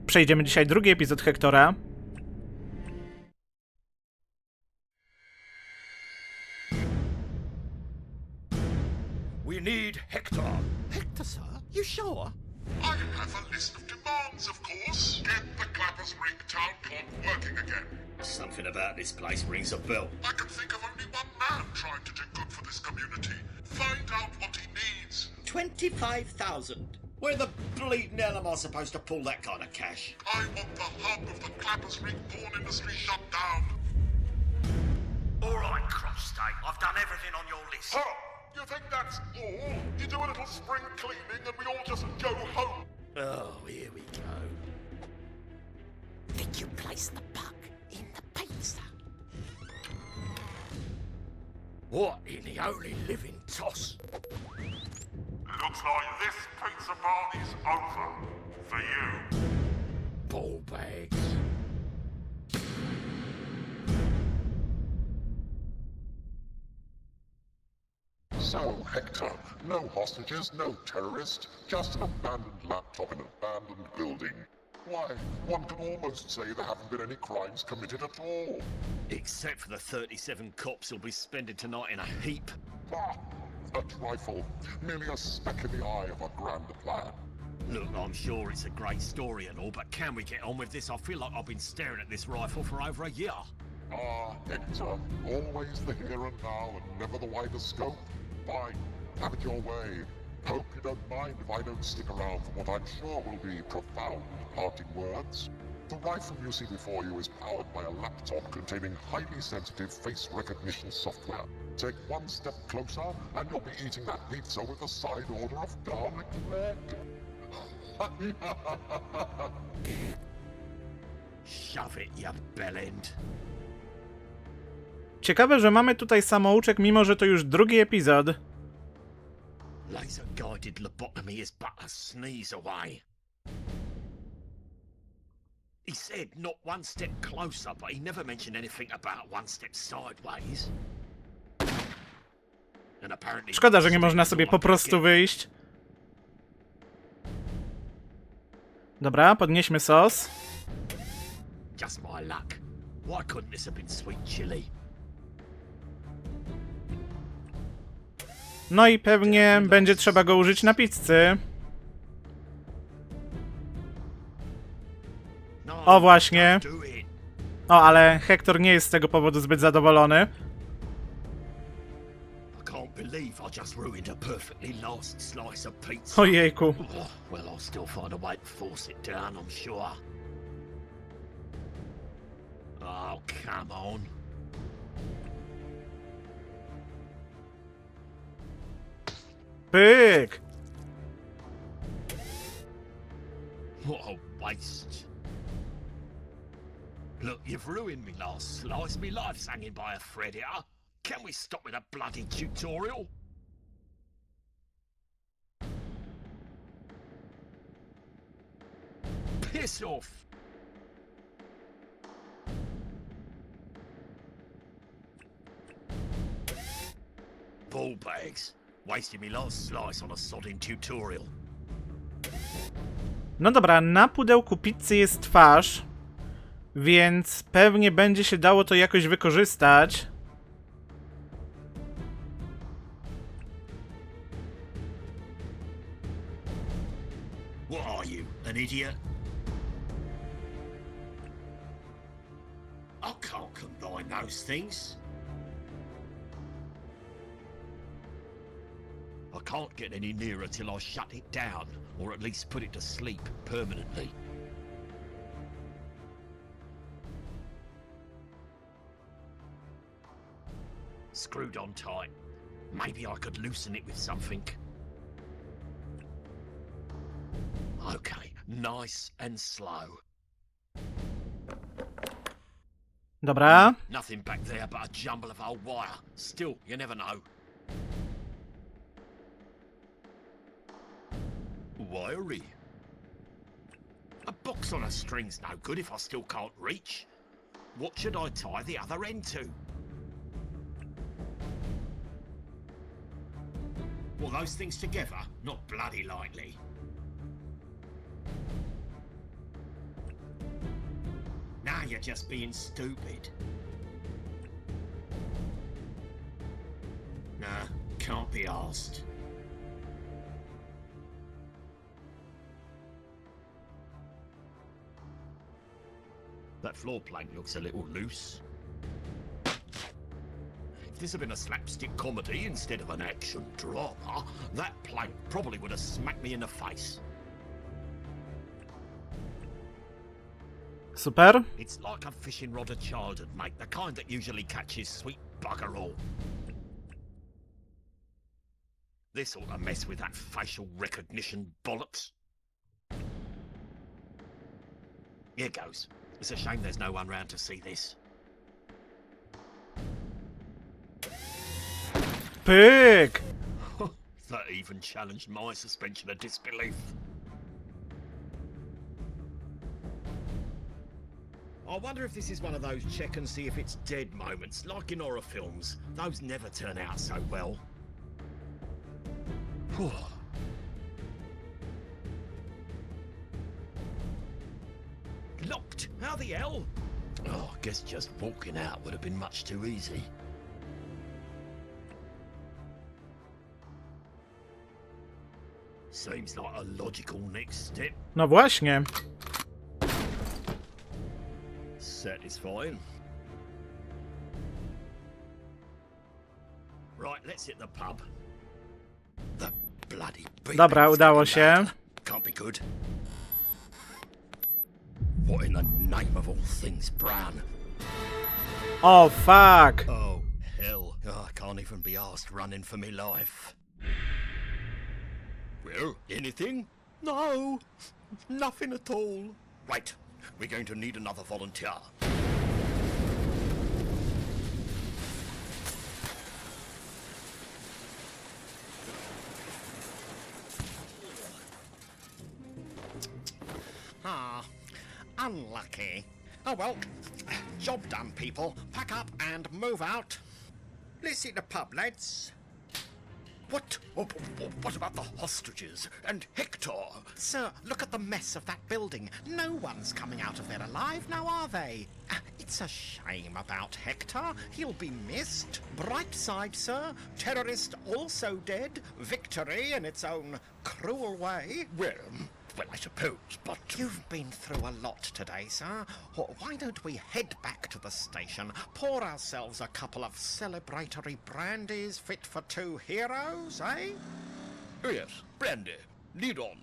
przejdziemy dzisiaj drugi epizod Hectora. We need Hector. Hector, sir? You sure? I have a list of demands, of course. Get the Clappers Ring town clock working again. Something about this place rings a bell. I can think of only one man trying to do good for this community. Find out what he needs. 25,000. Where the bleeding hell am I supposed to pull that kind of cash? I want the hub of the Clappers Ring porn industry shut down. All right, Cross-State, I've done everything on your list. Huh? You think that's all? You do a little spring cleaning and we all just go home. Oh, here we go. Think you place the puck in the pizza? What in the holy living toss? Looks like this pizza party's over. For you. Ball bags. So, Hector, no hostages, no terrorist, just an abandoned laptop in an abandoned building. Why, one can almost say there haven't been any crimes committed at all. Except for the 37 cops who'll be spending tonight in a heap. Ah, a trifle, merely a speck in the eye of a grander plan. Look, I'm sure it's a great story and all, but can we get on with this? I feel like I've been staring at this rifle for over a year. Ah, Hector, always the here and now and never the wider scope. Fine, have it your way. Hope you don't mind if I don't stick around for what I'm sure will be profound parting words. The rifle you see before you is powered by a laptop containing highly sensitive face recognition software. Take one step closer and you'll be eating that pizza with a side order of garlic bread. Shove it, you bellend. Ciekawe, że mamy tutaj samouczek, mimo że to już drugi epizod. Laser-guided lobotomy is but a sneeze away. He said not one step closer, but he never mentioned anything about one step sideways. And apparently Szkoda, że nie można sobie po prostu wyjść. Dobra, podnieśmy sos. Just my luck. Why couldn't this have been sweet chili? No i pewnie będzie trzeba go użyć na pizzy. O, właśnie. O, ale Hector nie jest z tego powodu zbyt zadowolony. Ojejku. Well, I'll still find a way to force it down, I'm sure. Oh, come on. Pyk! What a waste. Look, you've ruined me last slice. Me life's hanging by a thread here. Can we stop with a bloody tutorial? Piss off! Ball bags. Wasting me last slice on a sodding tutorial. No dobra, na pudełku pizzy jest twarz, więc pewnie będzie się dało to jakoś wykorzystać. What are you, an idiot? I can't combine those things. I can't get any nearer till I shut it down, or at least put it to sleep permanently. Screwed on tight. Maybe I could loosen it with something. Okay, nice and slow. Dobra. Nothing back there but a jumble of old wire. Still, you never know. Wiry. A box on a string's no good if I still can't reach. What should I tie the other end to? Well, those things together? Not bloody likely. you're just being stupid. Nah, can't be asked. That floor plank looks a little loose. If this had been a slapstick comedy instead of an action drama, that plank probably would have smacked me in the face. Super. It's like a fishing rod a child would make, the kind that usually catches sweet bugger all. This ought to mess with that facial recognition bollocks. Here goes. It's a shame there's no one round to see this. Pyk! That even challenged my suspension of disbelief. I wonder if this is one of those check and see if it's dead moments, like in horror films. Those never turn out so well. Whew. Locked! How the hell? Oh, I guess just walking out would have been much too easy. Seems like a logical next step. No właśnie. Satisfying. Right, let's hit the pub. The bloody beat. Dobra, udało się. Can't be good. What in the name of all things brown? O, fuck! Oh, hell. Oh, I can't even be asked running for me life. Well, anything? No, nothing at all. Right, we're going to need another volunteer. Ah, unlucky. Oh well, job done, people. Pack up and move out. Let's hit the pub, lads. What? What about the hostages and Hector? Sir, look at the mess of that building. No one's coming out of there alive, now are they? It's a shame about Hector. He'll be missed. Bright side, sir. Terrorist also dead. Victory in its own cruel way. Well, I suppose, but... You've been through a lot today, sir. Why don't we head back to the station, pour ourselves a couple of celebratory brandies fit for two heroes, eh? Oh, yes, brandy. Lead on.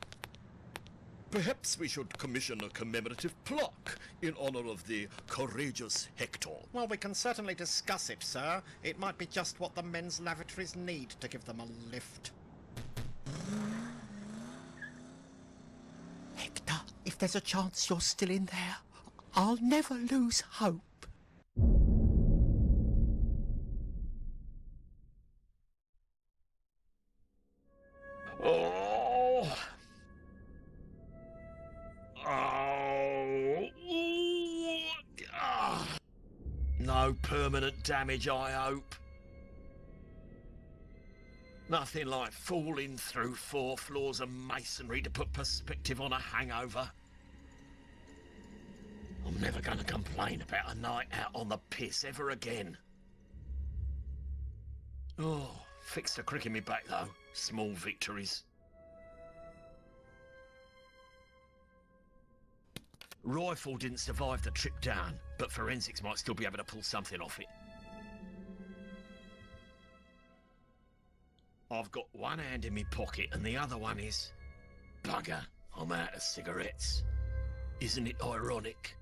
Perhaps we should commission a commemorative plaque in honor of the courageous Hector. Well, we can certainly discuss it, sir. It might be just what the men's lavatories need to give them a lift. Hector, if there's a chance you're still in there, I'll never lose hope. Oh. Oh. Ah. No permanent damage, I hope. Nothing like falling through 4 floors of masonry to put perspective on a hangover. I'm never going to complain about a night out on the piss ever again. Oh, fixed a crick in me back though. Small victories. Rifle didn't survive the trip down, but forensics might still be able to pull something off it. I've got one hand in my pocket and the other one is... Bugger, I'm out of cigarettes. Isn't it ironic?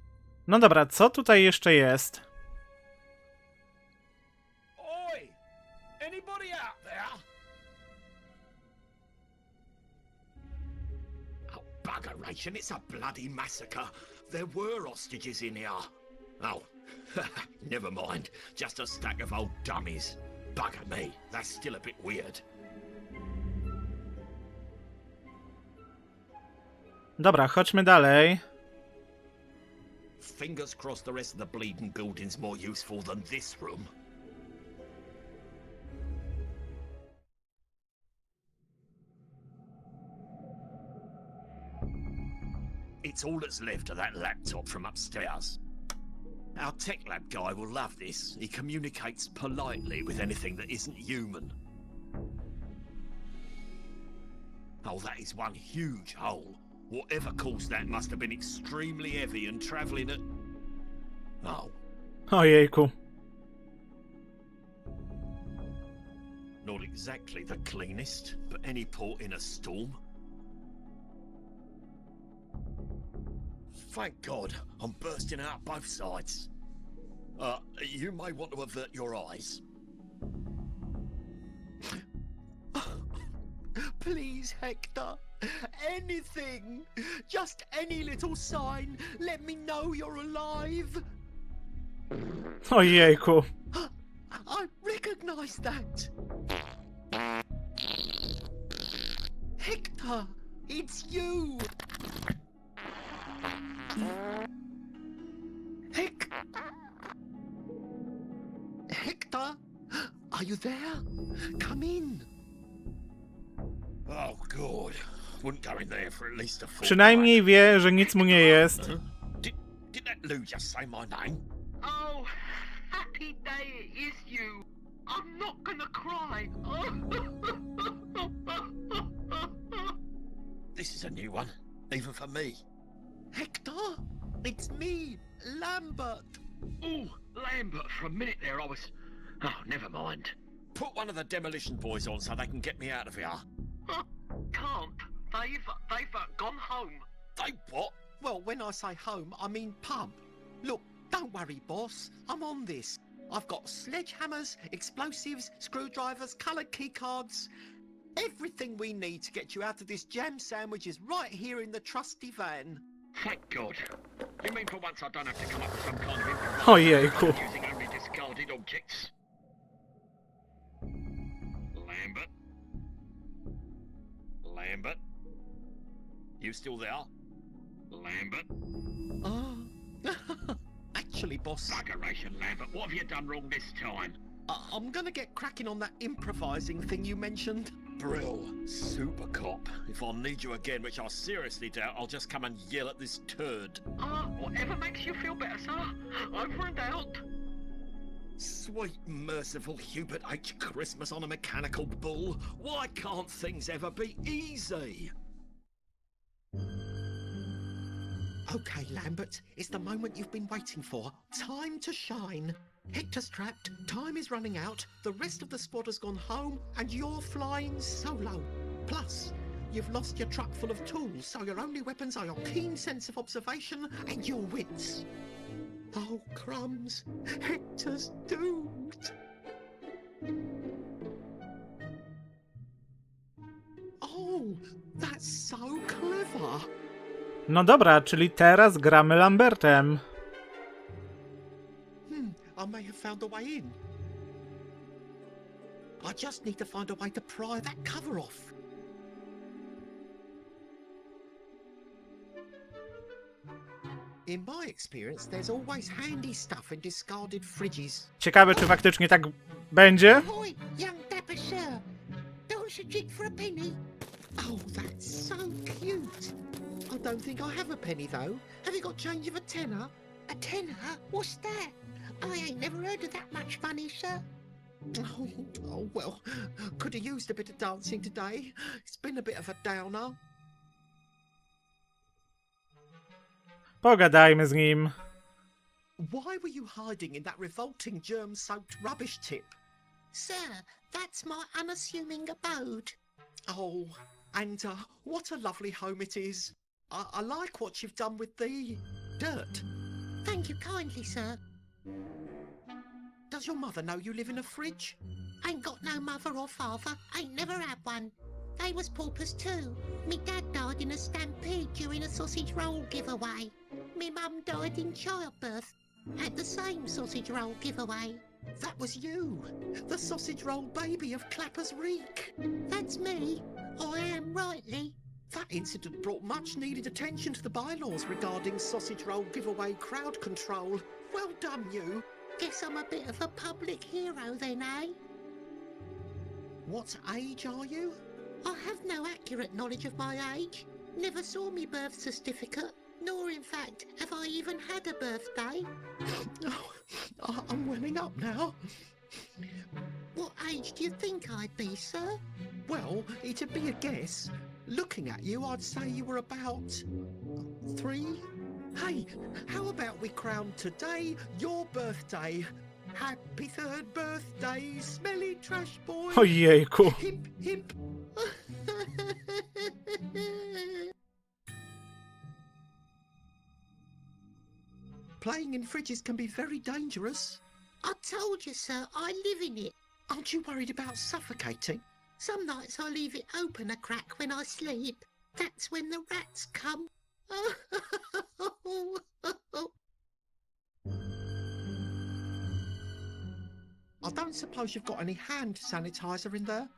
No dobra, co tutaj jeszcze jest? Oi! Anybody out there? Oh, buggeration, it's a bloody massacre. There were hostages in here. Oh, never mind. Just a stack of old dummies. Bugger me, that's still a bit weird. Dobra, chodźmy dalej. Fingers crossed the rest of the bleeding building's more useful than this room. It's all that's left of that laptop from upstairs. Our tech lab guy will love this. He communicates politely with anything that isn't human. Oh, that is one huge hole. Whatever caused that must have been extremely heavy and travelling at... Oh. Ojejku. Not exactly the cleanest, but any port in a storm. Thank God, I'm bursting out both sides. You may want to avert your eyes. Please, Hector. Anything. Just any little sign. Let me know you're alive. Ojejku. I recognize that. Hector, it's you. Hector, are you there? Come in. Oh God, wouldn't go in there for at least a fortnight. Przynajmniej wie, że nic mu nie jest. Did that Lou just say my name? Oh, happy day it is you. I'm not gonna cry. This is a new one, even for me. Hector, it's me, Lambert. Oh, Lambert, for a minute there I was... Oh, never mind. Put one of the demolition boys on so they can get me out of here. Can't. They've gone home. They what? Well, when I say home, I mean pub. Look, don't worry, boss. I'm on this. I've got sledgehammers, explosives, screwdrivers, coloured keycards. Everything we need to get you out of this jam sandwich is right here in the trusty van. Thank God. You mean for once I don't have to come up with some kind of Ojejku. using only discarded objects? Lambert? Lambert? You still there? Lambert? Oh. Actually, boss, Buggeration, Lambert. What have you done wrong this time? I'm gonna get cracking on that improvising thing you mentioned. Brill, super cop. If I need you again, which I seriously doubt, I'll just come and yell at this turd. Whatever makes you feel better, sir. Over and out. Sweet, merciful Hubert H. Christmas on a mechanical bull. Why can't things ever be easy? Okay, Lambert, it's the moment you've been waiting for. Time to shine. Hector's trapped, time is running out, the rest of the squad has gone home, and you're flying solo. Plus, you've lost your truck full of tools, so your only weapons are your keen sense of observation and your wits. Oh, crumbs. Hector's doomed. Oh, that's so clever. No dobra, czyli teraz gramy Lambertem. I may have found a way in. I just need to find a way to pry that cover off. In my experience, there's always handy stuff in discarded fridges. Ciekawe, czy faktycznie tak będzie? Ahoy, young dapper sir. Don't you jig for a penny? Oh, that's so cute. I don't think I have a penny, though. Have you got change of a tenner? A tenner? What's that? I ain't never heard of that much money, sir. Oh, well, could have used a bit of dancing today. It's been a bit of a downer. Pogadajmy z nim. Why were you hiding in that revolting germ-soaked rubbish tip? Sir, that's my unassuming abode. Oh, and what a lovely home it is. I like what you've done with the dirt. Thank you kindly, sir. Does your mother know you live in a fridge? Ain't got no mother or father, ain't never had one. They was paupers too. Me dad died in a stampede during a sausage roll giveaway. Me mum died in childbirth at the same sausage roll giveaway. That was you, the sausage roll baby of Clapper's Reek. That's me. I am rightly. That incident brought much needed attention to the bylaws regarding sausage roll giveaway crowd control. Well done, you. Guess I'm a bit of a public hero then, eh? What age are you? I have no accurate knowledge of my age. Never saw me birth certificate. Nor, in fact, have I even had a birthday. Oh, I'm welling up now. What age do you think I'd be, sir? Well, it'd be a guess. Looking at you, I'd say you were about 3. Hey, how about we crown today your birthday? Happy 3rd birthday, smelly trash boy. Ojejku. Hip, hip. Playing in fridges can be very dangerous. I told you, sir, I live in it. Aren't you worried about suffocating? Some nights I leave it open a crack when I sleep. That's when the rats come. I don't suppose you've got any hand sanitizer in there?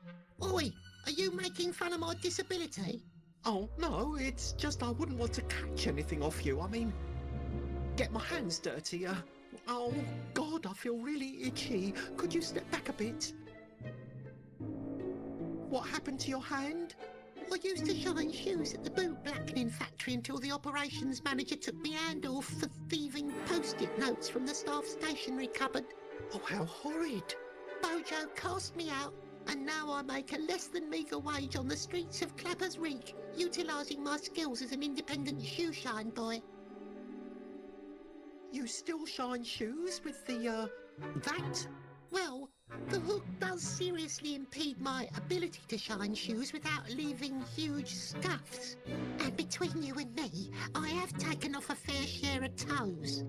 Oi, are you making fun of my disability? Oh, no, it's just I wouldn't want to catch anything off you. I mean, get my hands dirty. Oh, God, I feel really itchy. Could you step back a bit? What happened to your hand? I used to shine shoes at the boot blackening factory until the operations manager took my hand off for thieving post-it notes from the staff stationery cupboard. Oh, how horrid. Bojo cast me out, and now I make a less than meagre wage on the streets of Clappers Reek, utilising my skills as an independent shoe shine boy. You still shine shoes with the, that? Well, the hook does seriously impede my ability to shine shoes without leaving huge scuffs. And between you and me, I have taken off a fair share of toes.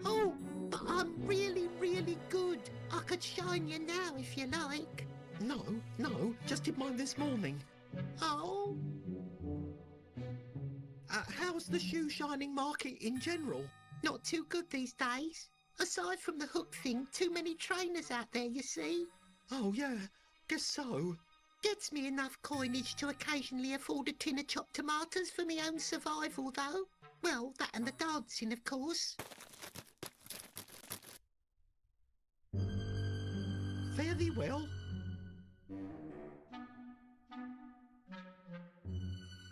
Oh, but I'm really, really good. I could shine you now if you like. No, just did mine this morning. Oh? How's the shoe shining market in general? Not too good these days. Aside from the hook thing, too many trainers out there, you see. Oh, yeah, guess so. Gets me enough coinage to occasionally afford a tin of chopped tomatoes for my own survival, though. Well, that and the dancing, of course. Fare thee well.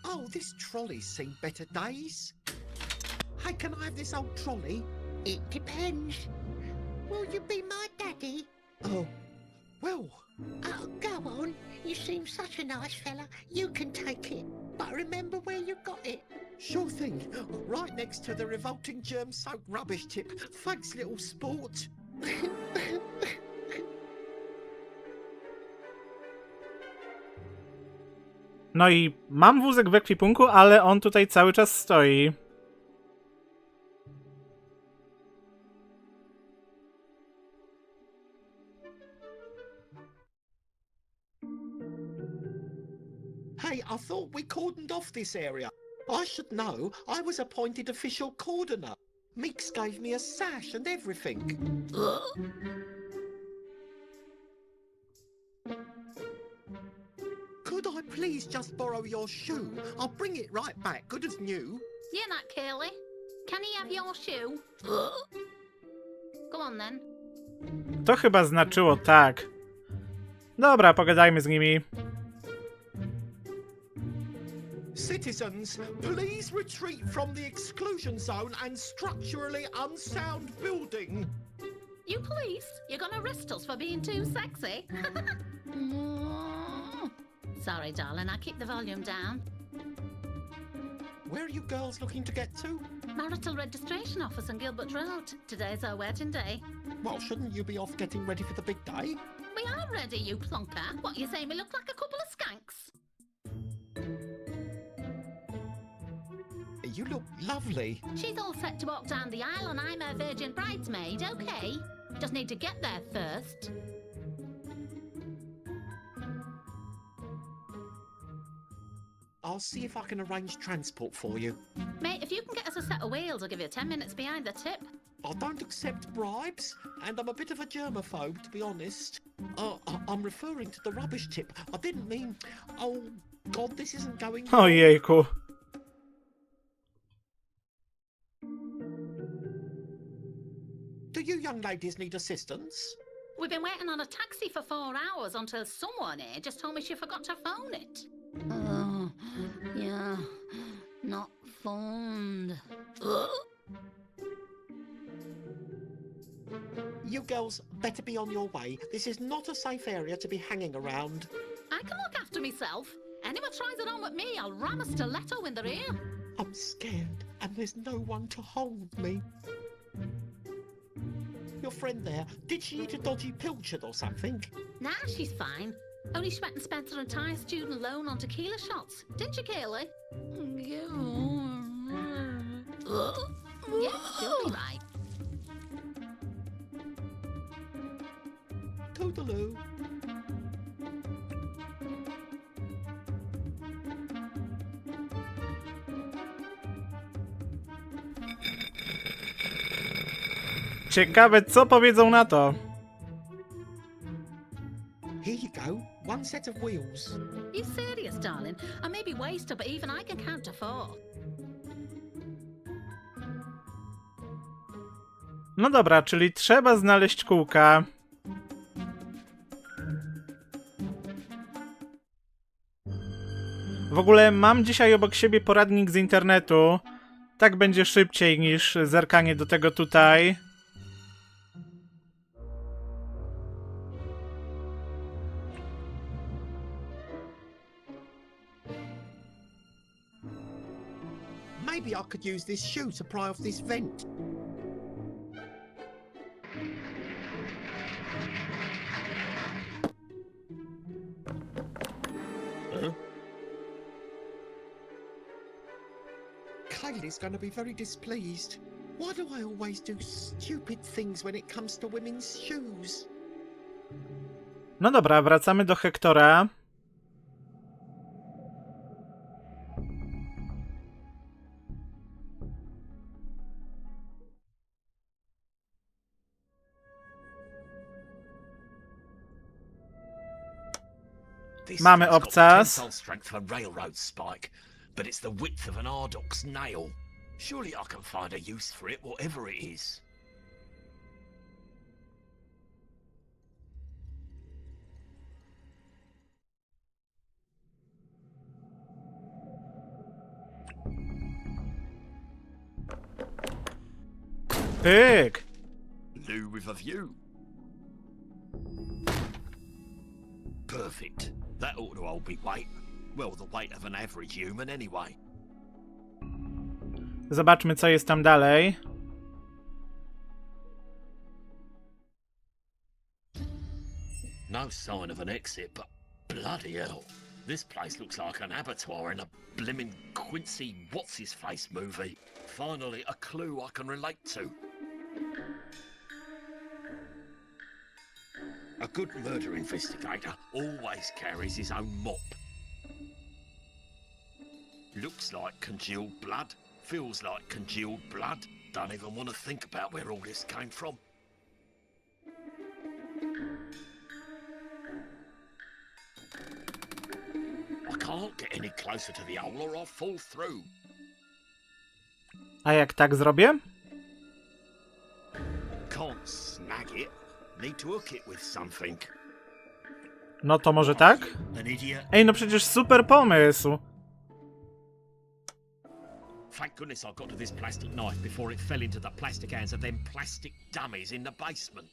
Oh, this trolley's seen better days. Hey, can I have this old trolley? It depends. Will you be my daddy? Oh, well. Oh, go on. You seem such a nice fella. You can take it. But remember where you got it. Sure thing. Right next to the revolting germ-soaked rubbish tip. Thanks, little sport. No i mam wózek w ekwipunku, ale on tutaj cały czas stoi. Hey, I thought we cordoned off this area. I should know. I was appointed official cordoner. Meeks gave me a sash and everything. Could I please just borrow your shoe? I'll bring it right back, good as new. You're not Curly. Can he have your shoe? Go on then. To chyba znaczyło tak. Dobra, pogadajmy z nimi. Citizens, please retreat from the exclusion zone and structurally unsound building. You police? You're gonna arrest us for being too sexy? Sorry, darling, I keep the volume down. Where are you girls looking to get to? Marital Registration Office on Gilbert Road. Today's our wedding day. Well, shouldn't you be off getting ready for the big day? We are ready, you plonker. What, you say we look like a couple of skanks? You look lovely. She's all set to walk down the aisle and I'm her virgin bridesmaid, okay? Just need to get there first. I'll see if I can arrange transport for you. Mate, if you can get us a set of wheels, I'll give you 10 minutes behind the tip. I don't accept bribes, and I'm a bit of a germaphobe, to be honest. I'm referring to the rubbish tip. I didn't mean... Oh, God, this isn't going... Ojejku. Do you young ladies need assistance? We've been waiting on a taxi for 4 hours until someone here just told me she forgot to phone it. Oh, yeah, not phoned. You girls better be on your way. This is not a safe area to be hanging around. I can look after myself. Anyone tries it on with me, I'll ram a stiletto in their ear. I'm scared, and there's no one to hold me. Your friend there, did she eat a dodgy pilchard or something? Nah, she's fine. Only she went and spent her entire student loan on tequila shots. Didn't you, Kaylee? Yeah, she'll be right. Toodaloo. Ciekawe, co powiedzą na to. Here you go. One set of wheels. You serious, darling? I may be wasted, but even I can count to 4. No dobra, czyli trzeba znaleźć kółka. W ogóle mam dzisiaj obok siebie poradnik z internetu. Tak będzie szybciej niż zerkanie do tego tutaj. Maybe I could use this shoe to pry off this vent. Kaylee's going to be very displeased. Why do I always do stupid things when it comes to women's shoes? No dobra, wracamy do Hectora. Mamy obcas. Strength for railroad spike, but it's the width of an Ardoc's nail. Surely I can find a use for it, whatever it is. Pyk! Loo with a view. Perfect. That ought to hold me weight. Well, the weight of an average human anyway. Zobaczmy, co jest tam dalej. No sign of an exit, but bloody hell. This place looks like an abattoir in a blimmin' Quincy What's-His-Face movie. Finally, a clue I can relate to. A good murder investigator always carries his own mop. Looks like congealed blood, feels like congealed blood. Don't even want to think about where all this came from. I can't get any closer to the hole or I'll fall through. A jak tak zrobię? Can't snag it. Need to hook it with something. No to może tak? An idiot. Ej, no przecież super pomysł. Thank goodness I got to this plastic knife before it fell into the plastic hands of them plastic dummies in the basement.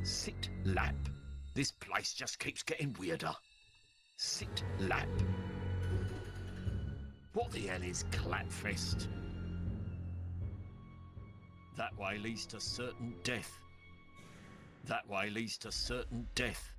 Sit lap. This place just keeps getting weirder. Sit lap. What the hell is Clapfest? That way leads to certain death. That way leads to certain death.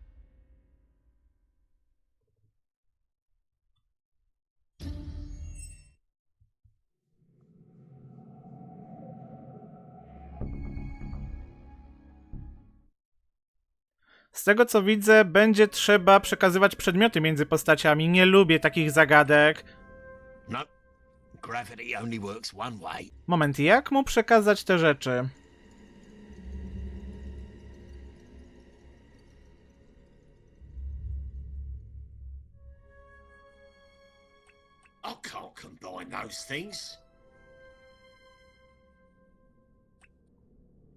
Z tego co widzę, będzie trzeba przekazywać przedmioty między postaciami. Nie lubię takich zagadek. No, gravity only works one way. Moment, jak mu przekazać te rzeczy? I can't combine those things.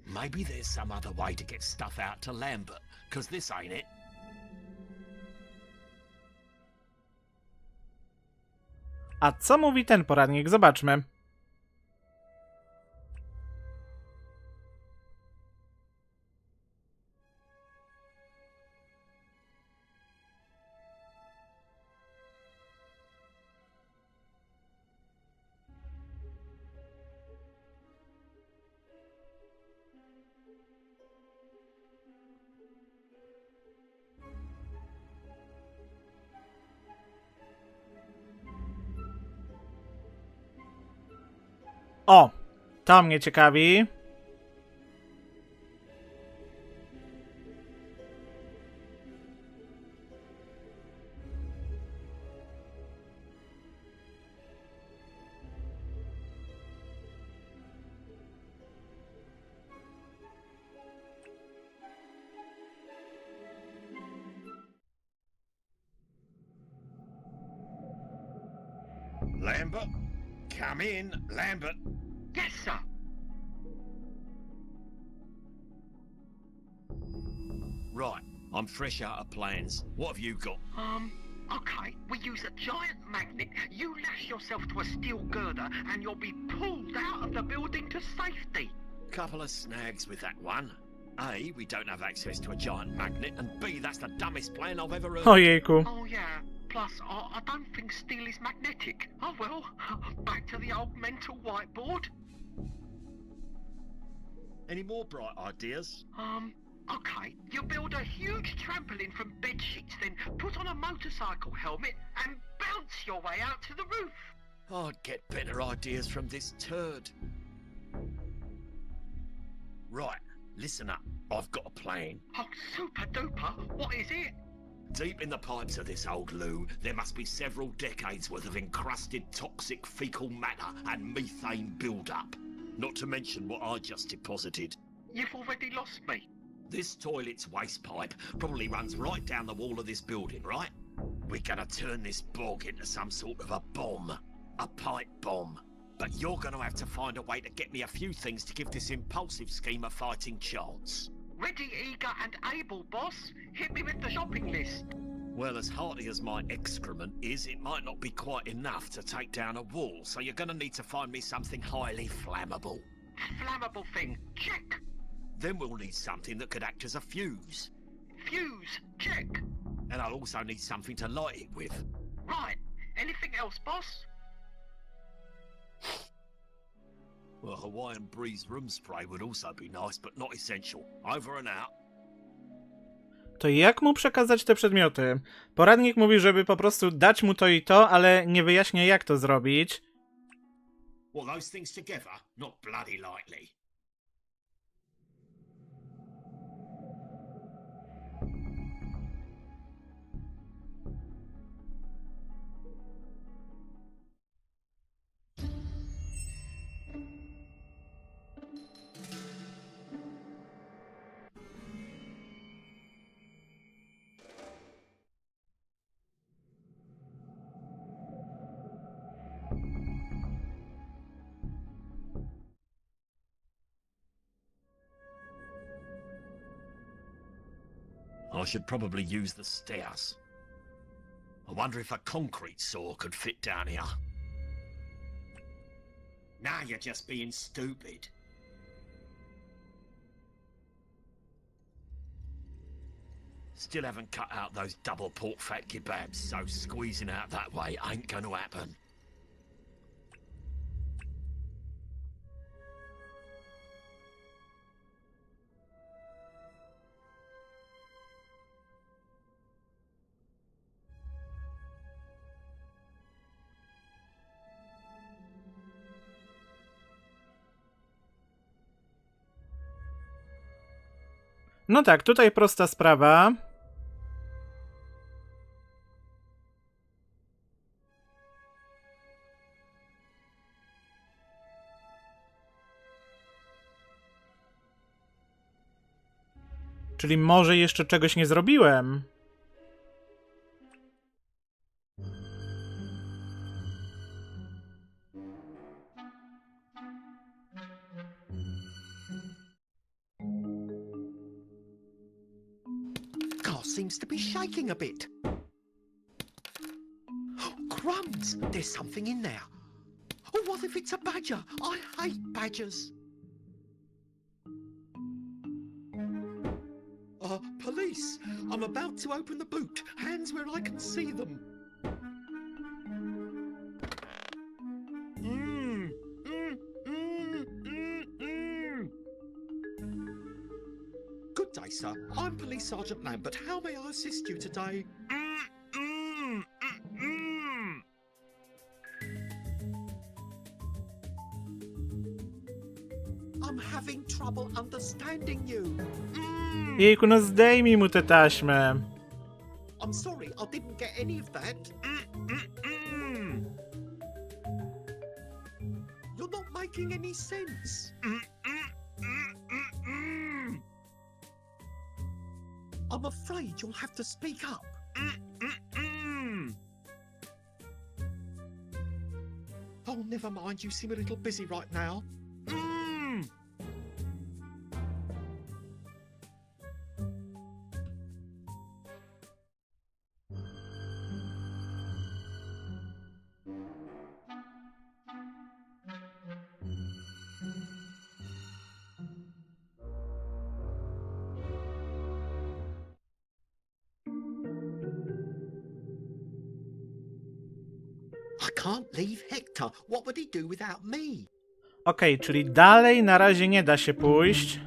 Maybe there's some other way to get stuff out to Lambert, because this ain't it. A co mówi ten poradnik? Zobaczmy. O! To mnie ciekawi. Lambert? Come in, Lambert. Yes, sir. Right, I'm fresh out of plans. What have you got? Okay. We use a giant magnet. You lash yourself to a steel girder and you'll be pulled out of the building to safety. Couple of snags with that one. A, we don't have access to a giant magnet, and B, that's the dumbest plan I've ever heard. Ojejku. Oh, yeah. Plus, I don't think steel is magnetic. Oh, well. Back to the old mental whiteboard. Any more bright ideas? Okay. You build a huge trampoline from bed sheets, then put on a motorcycle helmet and bounce your way out to the roof. I'd get better ideas from this turd. Right, listen up. I've got a plan. Oh, super duper. What is it? Deep in the pipes of this old loo, there must be several decades worth of encrusted toxic fecal matter and methane build-up. Not to mention what I just deposited. You've already lost me. This toilet's waste pipe probably runs right down the wall of this building, right? We're gonna turn this bog into some sort of a bomb. A pipe bomb. But you're gonna have to find a way to get me a few things to give this impulsive scheme a fighting chance. Ready, eager and able, boss. Hit me with the shopping list. Well, as hearty as my excrement is, it might not be quite enough to take down a wall, so you're gonna need to find me something highly flammable. Flammable thing. Check. Then we'll need something that could act as a fuse. Fuse. Check. And I'll also need something to light it with. Right. Anything else, boss? Well, Hawaiian Breeze room spray would also be nice, but not essential. Over and out. To jak mu przekazać te przedmioty? Poradnik mówi, żeby po prostu dać mu to i to, ale nie wyjaśnia, jak to zrobić. Well, those things together? Not bloody likely. I should probably use the stairs. I wonder if a concrete saw could fit down here. Now you're just being stupid. Still haven't cut out those double pork fat kebabs, so squeezing out that way ain't gonna happen. No tak, tutaj prosta sprawa. Czyli może jeszcze czegoś nie zrobiłem. Car seems to be shaking a bit. Crumbs! Silence! There's something in there. Oh, what if it's a badger? I hate badgers. Police! I'm about to open the boot. Hands where I can see them. Good day, sir. I'm Police Sergeant Lambert. How may I assist you today? I'm having trouble understanding you. Jejku, no zdejmij mu tę taśmę. I'm sorry, I didn't get any of that. You're not making any sense. I'm afraid you'll have to speak up. Oh, never mind. You seem a little busy right now. I can't leave Hector. What would he do without me? Okej, czyli dalej na razie nie da się pójść.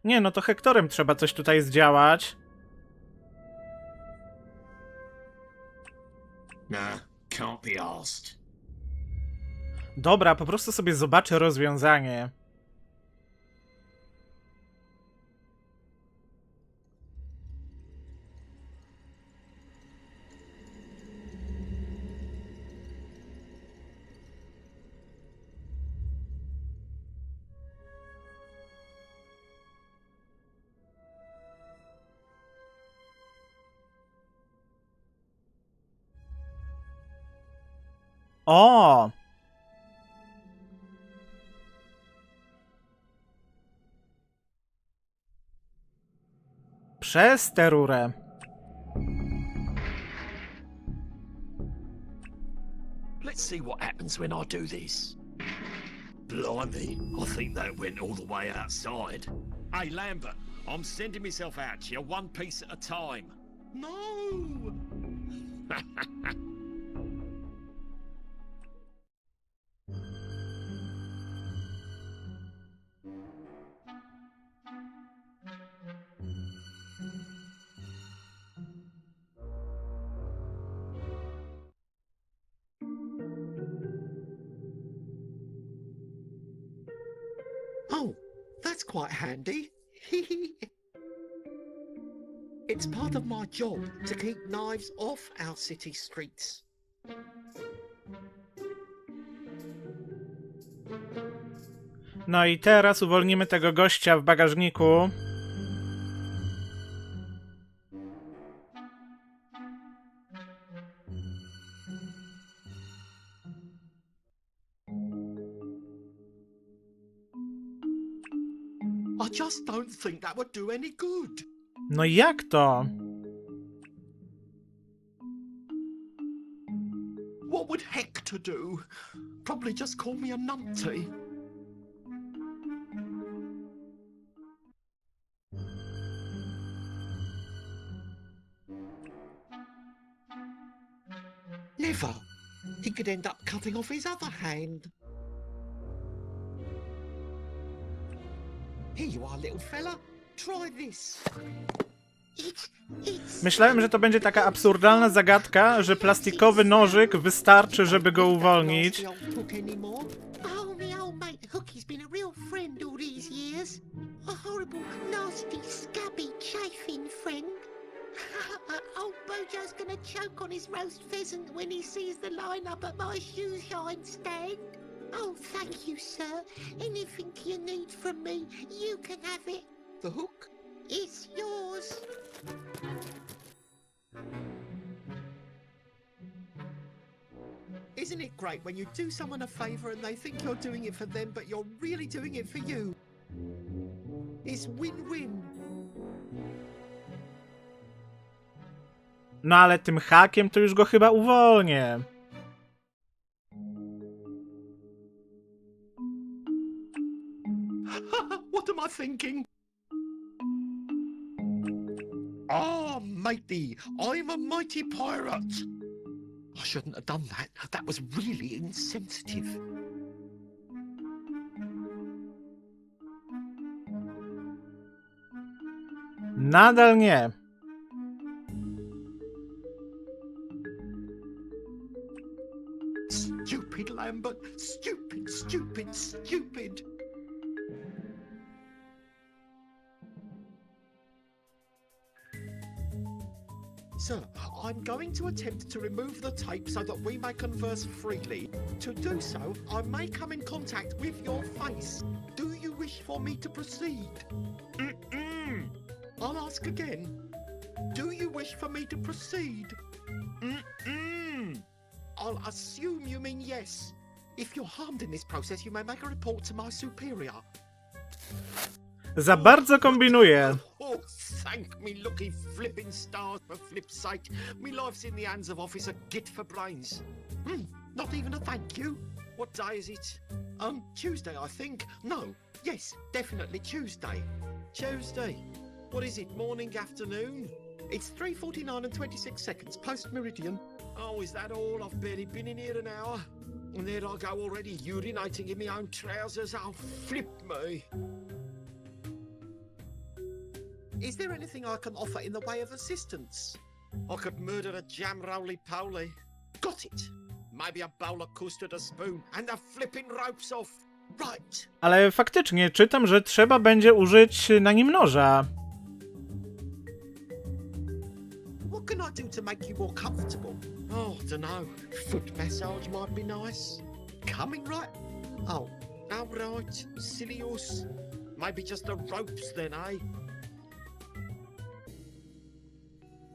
Nie, no to Hectorem trzeba coś tutaj zdziałać. Nah, can't be asked. Dobra, po prostu sobie zobaczę rozwiązanie. O! Przez tę rurę. Let's see what happens when I do this. Blimey, I think that went all the way outside. Hey, Lambert, I'm sending myself out to you one piece at a time. No! Oh, that's quite handy. It's part of my job to keep knives off our city streets. No i teraz uwolnimy tego gościa w bagażniku. I just don't think that would do any good. No jak to? What would Hector do? Probably just call me a numpty. Never. He could end up cutting off his other hand. Here you are, little fella. Try this. Myślałem, że to będzie taka absurdalna zagadka, że plastikowy nożyk wystarczy, żeby go uwolnić. Oh, me old mate Hookie's been a real friend all these years. A horrible, nasty, scabby, chafing friend. Old Bojo's gonna choke on his roast pheasant when he sees the line-up at my shoe shine stand. Oh, thank you, sir. Anything you need from me, you can have it. The hook? It's yours. Isn't it great when you do someone a favour and they think you're doing it for them, but you're really doing it for you? It's win-win. No ale tym hakiem to już go chyba uwolnię. What am I thinking? Ah, matey, I'm a mighty pirate. I shouldn't have done that. That was really insensitive. Nadal nie. Stupid Lambert. Stupid, stupid, stupid. Sir, I'm going to attempt to remove the tape so that we may converse freely. To do so, I may come in contact with your face. Do you wish for me to proceed? Mm-mm. I'll ask again. Do you wish for me to proceed? Mm-mm. I'll assume you mean yes. If you're harmed in this process, you may make a report to my superior. Za bardzo kombinuję. Oh, thank me lucky flipping stars for flip's sake. Me life's in the hands of Officer Git for brains. Not even a thank you. What day is it? Tuesday, I think. No, yes, definitely Tuesday. Tuesday. What is it, morning, afternoon? It's 3:49 and 26 seconds, post-meridian. Oh, is that all? I've barely been in here an hour. And there I go already, urinating in my own trousers. Oh, flip me. Is there anything I can offer in the way of assistance? I could murder a jam roly-poly. Got it. Maybe a bowl of custard, a spoon, and the flipping ropes off. Right. Ale faktycznie czytam, że trzeba będzie użyć na nim noża. What can I do to make you more comfortable? Oh, dunno. Foot massage might be nice. Coming right? Oh, all right. Silly us. Maybe just the ropes then, eh?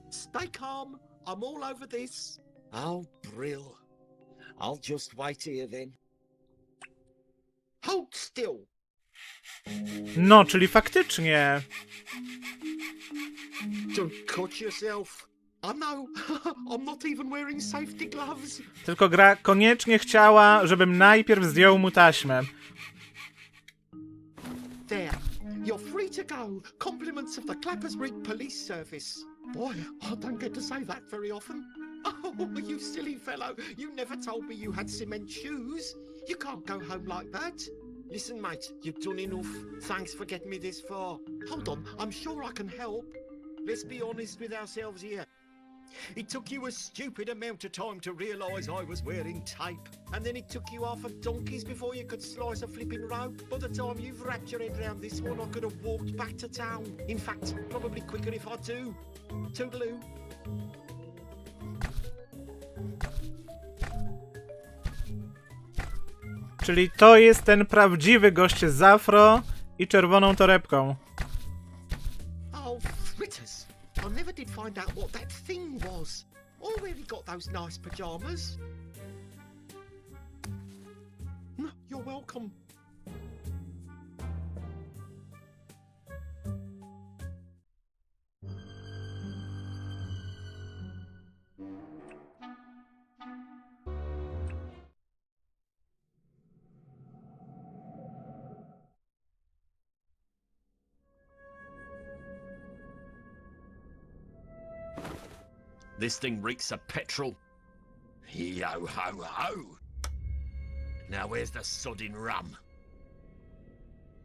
Stay calm. I'm all over this. Oh, brill. I'll just wait here then. Hold still. No, czyli faktycznie. Don't cut yourself. I know. I'm not even wearing safety gloves. Tylko gra koniecznie chciała, żebym najpierw zdjął mu taśmę. There. You're free to go. Compliments of the Clappers Rig Police Service. Boy, I don't get to say that very often. Oh, you silly fellow. You never told me you had cement shoes. You can't go home like that. Listen, mate, you've done enough. Thanks for getting me this far. Hold on, I'm sure I can help. Let's be honest with ourselves here. It took you a stupid amount of time to realise I was wearing tape. And then it took you half a donkey's before you could slice a flipping rope. By the time you've wrapped your head round this one, I could have walked back to town. In fact, probably quicker if I do. Toodaloo. Czyli to jest ten prawdziwy gość z afro i czerwoną torebką. Oh, fritters. I never did find out what that thing was. Or where he got those nice pyjamas. No, you're welcome. This thing reeks of petrol. Yo ho ho. Now where's the sodding rum?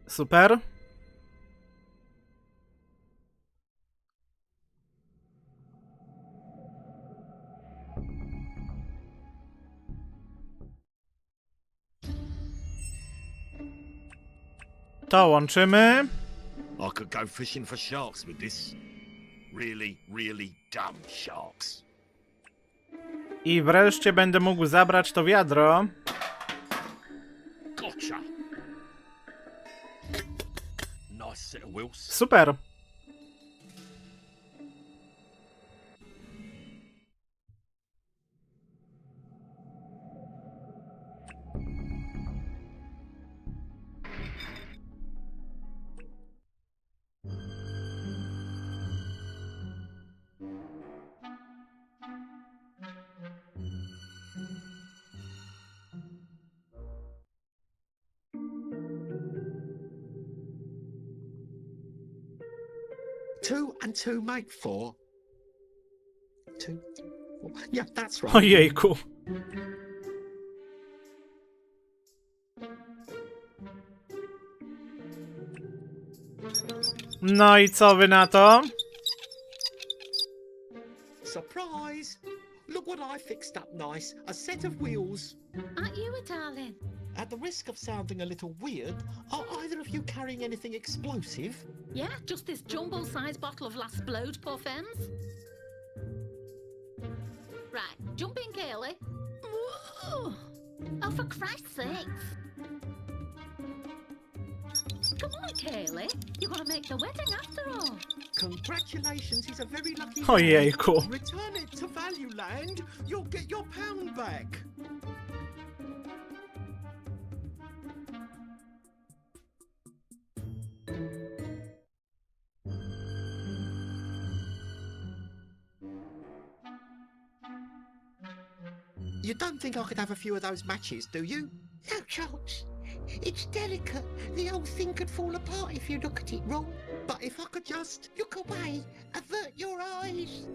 Super. To łączymy. I could go fishing for sharks with this. Really, really dumb sharks. I wreszcie będę mógł zabrać to wiadro. Gotcha. Nice set of wheels. Super. 2 and 2 make 4. 2, 4. Yeah, that's right. Ojejku. No i co wy na to? Surprise! Look what I fixed up nice. A set of wheels. Aren't you a darling? At the risk of sounding a little weird, are either of you carrying anything explosive? Yeah, just this jumbo-sized bottle of Last Splode, poor femmes. Right, jump in, Kaylee. Whoa. Oh, for Christ's sakes. Come on, Kaylee. You want to make the wedding after all. Congratulations, he's a very lucky man. Ojejku. Return it to Value Land. You'll get your pound back. You don't think I could have a few of those matches, do you? No chance. It's delicate. The whole thing could fall apart if you look at it wrong. But if I could just... Look away. Avert your eyes.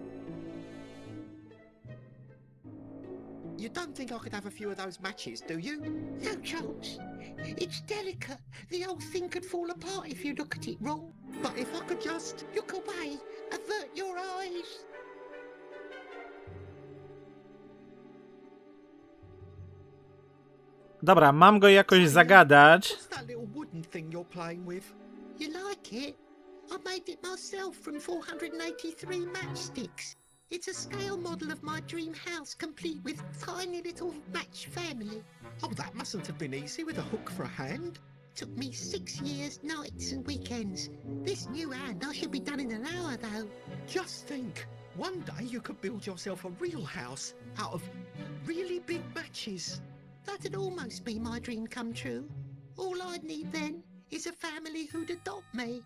You don't think I could have a few of those matches, do you? No chance. It's delicate. The whole thing could fall apart if you look at it wrong. But if I could just... Look away. Avert your eyes. Dobra, mam go jakoś zagadać. What's that little wooden thing you're playing with? You like it? I made it myself from 483 matchsticks. It's a scale model of my dream house, complete with tiny little match family. Oh, that mustn't have been easy with a hook for a hand. Took me 6 years, nights and weekends. This new hand I should be done in an hour, though. Just think, one day you could build yourself a real house out of really big matches. That'd almost be my dream come true. All I'd need then is a family who'd adopt me.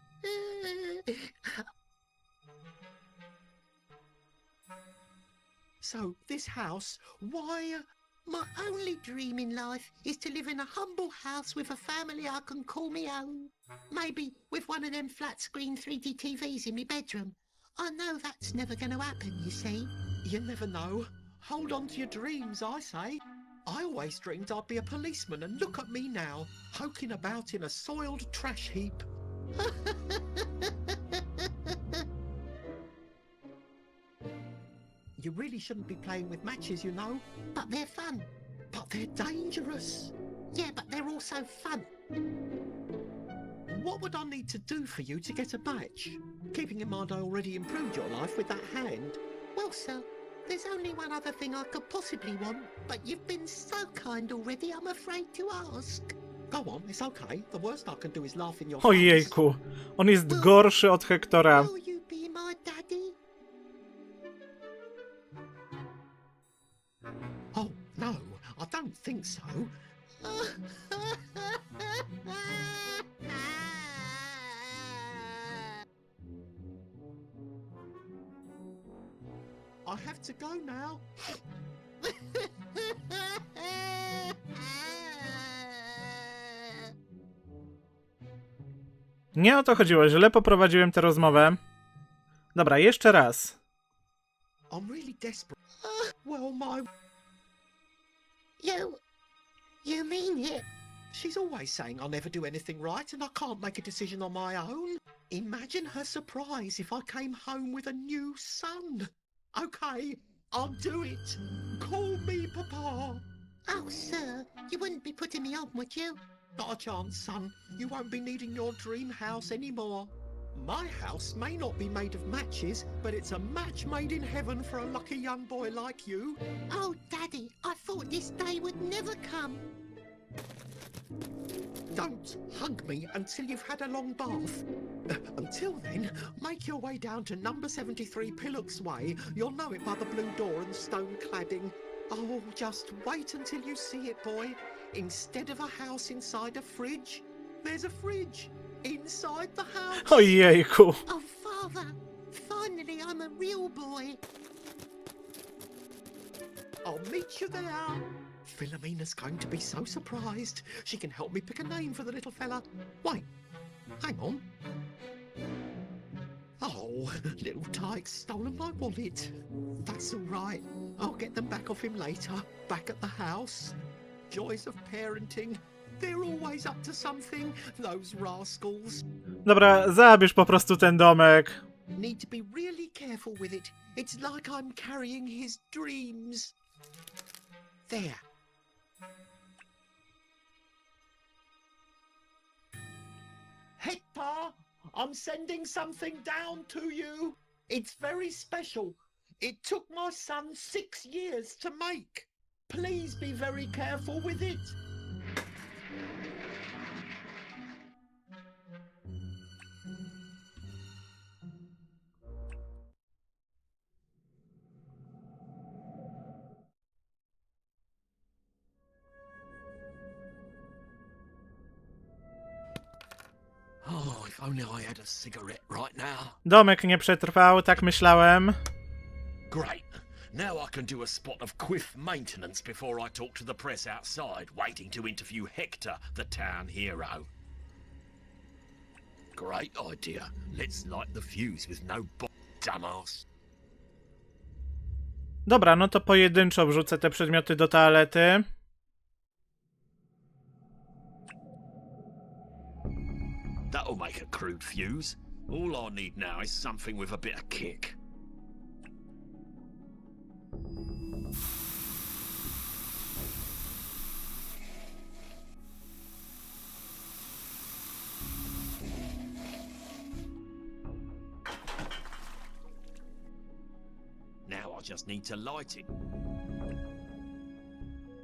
So, this house, why... My only dream in life is to live in a humble house with a family I can call me own. Maybe with one of them flat-screen 3D TVs in my bedroom. I know that's never going to happen, you see. You never know. Hold on to your dreams, I say. I always dreamed I'd be a policeman, and look at me now, poking about in a soiled trash heap. You really shouldn't be playing with matches, you know. But they're fun. But they're dangerous. Yeah, but they're also fun. What would I need to do for you to get a match? Keeping in mind I already improved your life with that hand. Well, sir, there's only one other thing I could possibly want, but you've been so kind already, I'm afraid to ask. Go on, it's okay. The worst I can do is laugh in your face. Ojejku. On jest gorszy od Hectora. Will you be my daddy? Oh, no, I don't think so. I have to go now. Nie o to chodziło, źle poprowadziłem tę rozmowę. Dobra, jeszcze raz. I'm really desperate. Well, my... You mean it? She's always saying I'll never do anything right and I can't make a decision on my own. Imagine her surprise if I came home with a new son. Okay, I'll do it. Call me Papa. Oh, sir, you wouldn't be putting me on, would you? Not a chance, son. You won't be needing your dream house anymore. My house may not be made of matches, but it's a match made in heaven for a lucky young boy like you. Oh, Daddy, I thought this day would never come. Don't hug me until you've had a long bath. Until then, make your way down to number 73 Pillock's Way. You'll know it by the blue door and stone cladding. Oh, just wait until you see it, boy. Instead of a house inside a fridge, there's a fridge inside the house. Ojejku. Oh, Father, finally I'm a real boy. I'll meet you there. Philomena's going to be so surprised. She can help me pick a name for the little fella. Wait, hang on. Oh, Oh, little Tyke's stolen my wallet. That's all right. I'll get them back off him later, back at the house. Joys of parenting. They're always up to something, those rascals. Dobra, zabierz po prostu ten domek. Need to be really careful with it. It's like I'm carrying his dreams. There. Hector, I'm sending something down to you. It's very special. It took my son 6 years to make. Please be very careful with it. Oh, if only I had a cigarette right now. Domek nie przetrwał, tak myślałem. Great. Now I can do a spot of quiff maintenance before I talk to the press outside, waiting to interview Hector, the town hero. Great idea. Let's light the fuse with no dumbass. Dobra, no to pojedynczo wrzucę te przedmioty do toalety. That'll make a crude fuse. All I need now is something with a bit of kick. Now I just need to light it.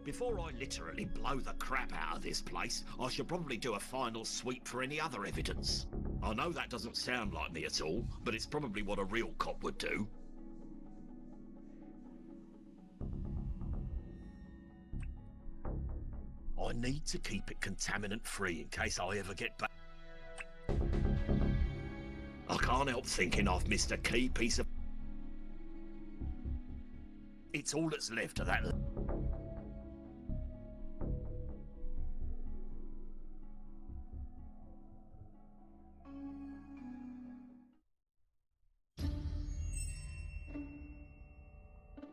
Before I literally blow the crap out of this place, I should probably do a final sweep for any other evidence. I know that doesn't sound like me at all, but it's probably what a real cop would do. I need to keep it contaminant-free in case I ever get back. I can't help thinking I've missed a key piece of... It's all that's left of that...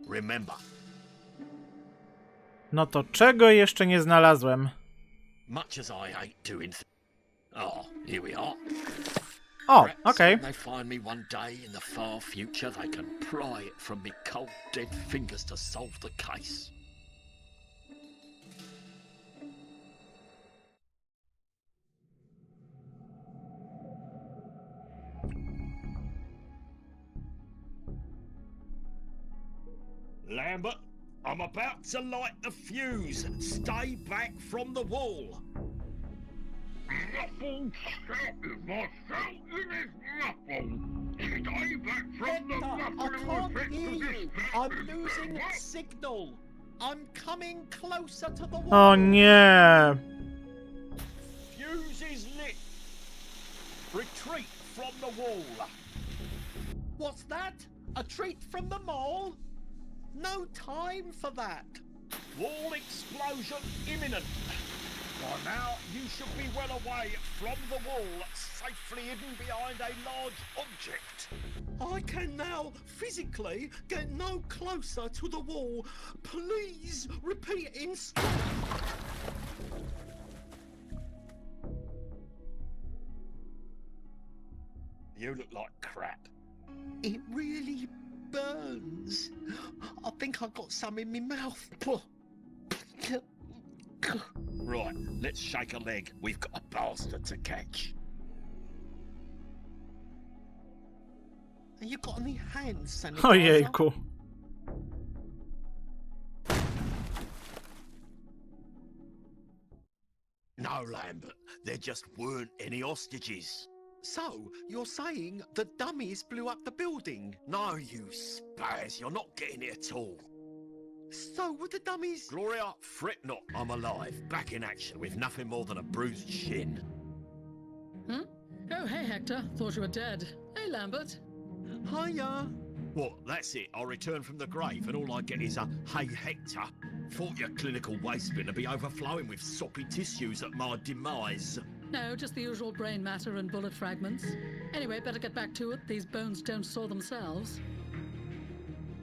Remember. No to czego jeszcze nie znalazłem? Much as I hate doing oh, here we are. O, Perhaps okej. when they find me one day in the far future, they can pry it from me cold, dead fingers to solve the case. Lambert, I'm about to light the fuse. Stay back from the wall. Muffled shout is my shouting is muffled. Stay back from the I muffling can't effect hear of this you. I'm losing signal. I'm coming closer to the wall. O nie. Fuse is lit. Retreat from the wall. What's that? A treat from the mall? No time for that. Wall explosion imminent. By now, you should be well away from the wall, safely hidden behind a large object. I can now physically get no closer to the wall. Please repeat You look like crap. It really burns. I think I've got some in my mouth. Right, let's shake a leg. We've got a bastard to catch. Have you got any hand sanitizer? Ojejku. No, Lambert, there just weren't any hostages. So, you're saying the dummies blew up the building? No, you spaz, you're not getting it at all. So were the dummies... Gloria, fret not, I'm alive, back in action with nothing more than a bruised shin. Hmm? Oh, hey, Hector. Thought you were dead. Hey, Lambert. Hiya. What, that's it, I return from the grave and all I get is a hey Hector. Thought your clinical waste bin to be overflowing with soppy tissues at my demise. No, just the usual brain matter and bullet fragments. Anyway, better get back to it. These bones don't saw themselves.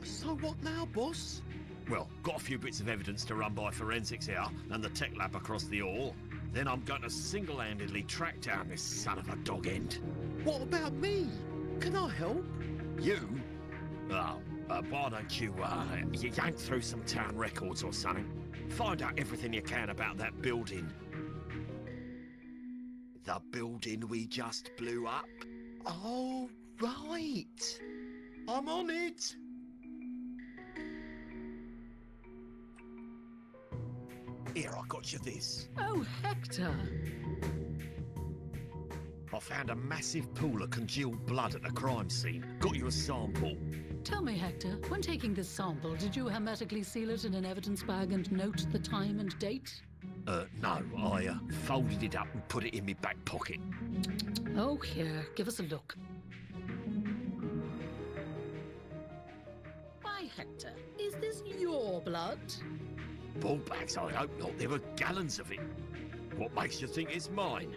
So what now, boss? Well, got a few bits of evidence to run by forensics here and the tech lab across the hall. Then I'm going to single-handedly track down this son of a dog end. What about me? Can I help? You? Oh, why don't you yank through some town records or something? Find out everything you can about that building. The building we just blew up? Oh, right. I'm on it. Here, I got you this. Oh, Hector! I found a massive pool of congealed blood at the crime scene. Got you a sample. Tell me, Hector, when taking this sample, did you hermetically seal it in an evidence bag and note the time and date? No, I folded it up and put it in my back pocket. Oh, here, give us a look. Why, Hector, is this your blood? Ball bags, I hope not. There were gallons of it. What makes you think it's mine?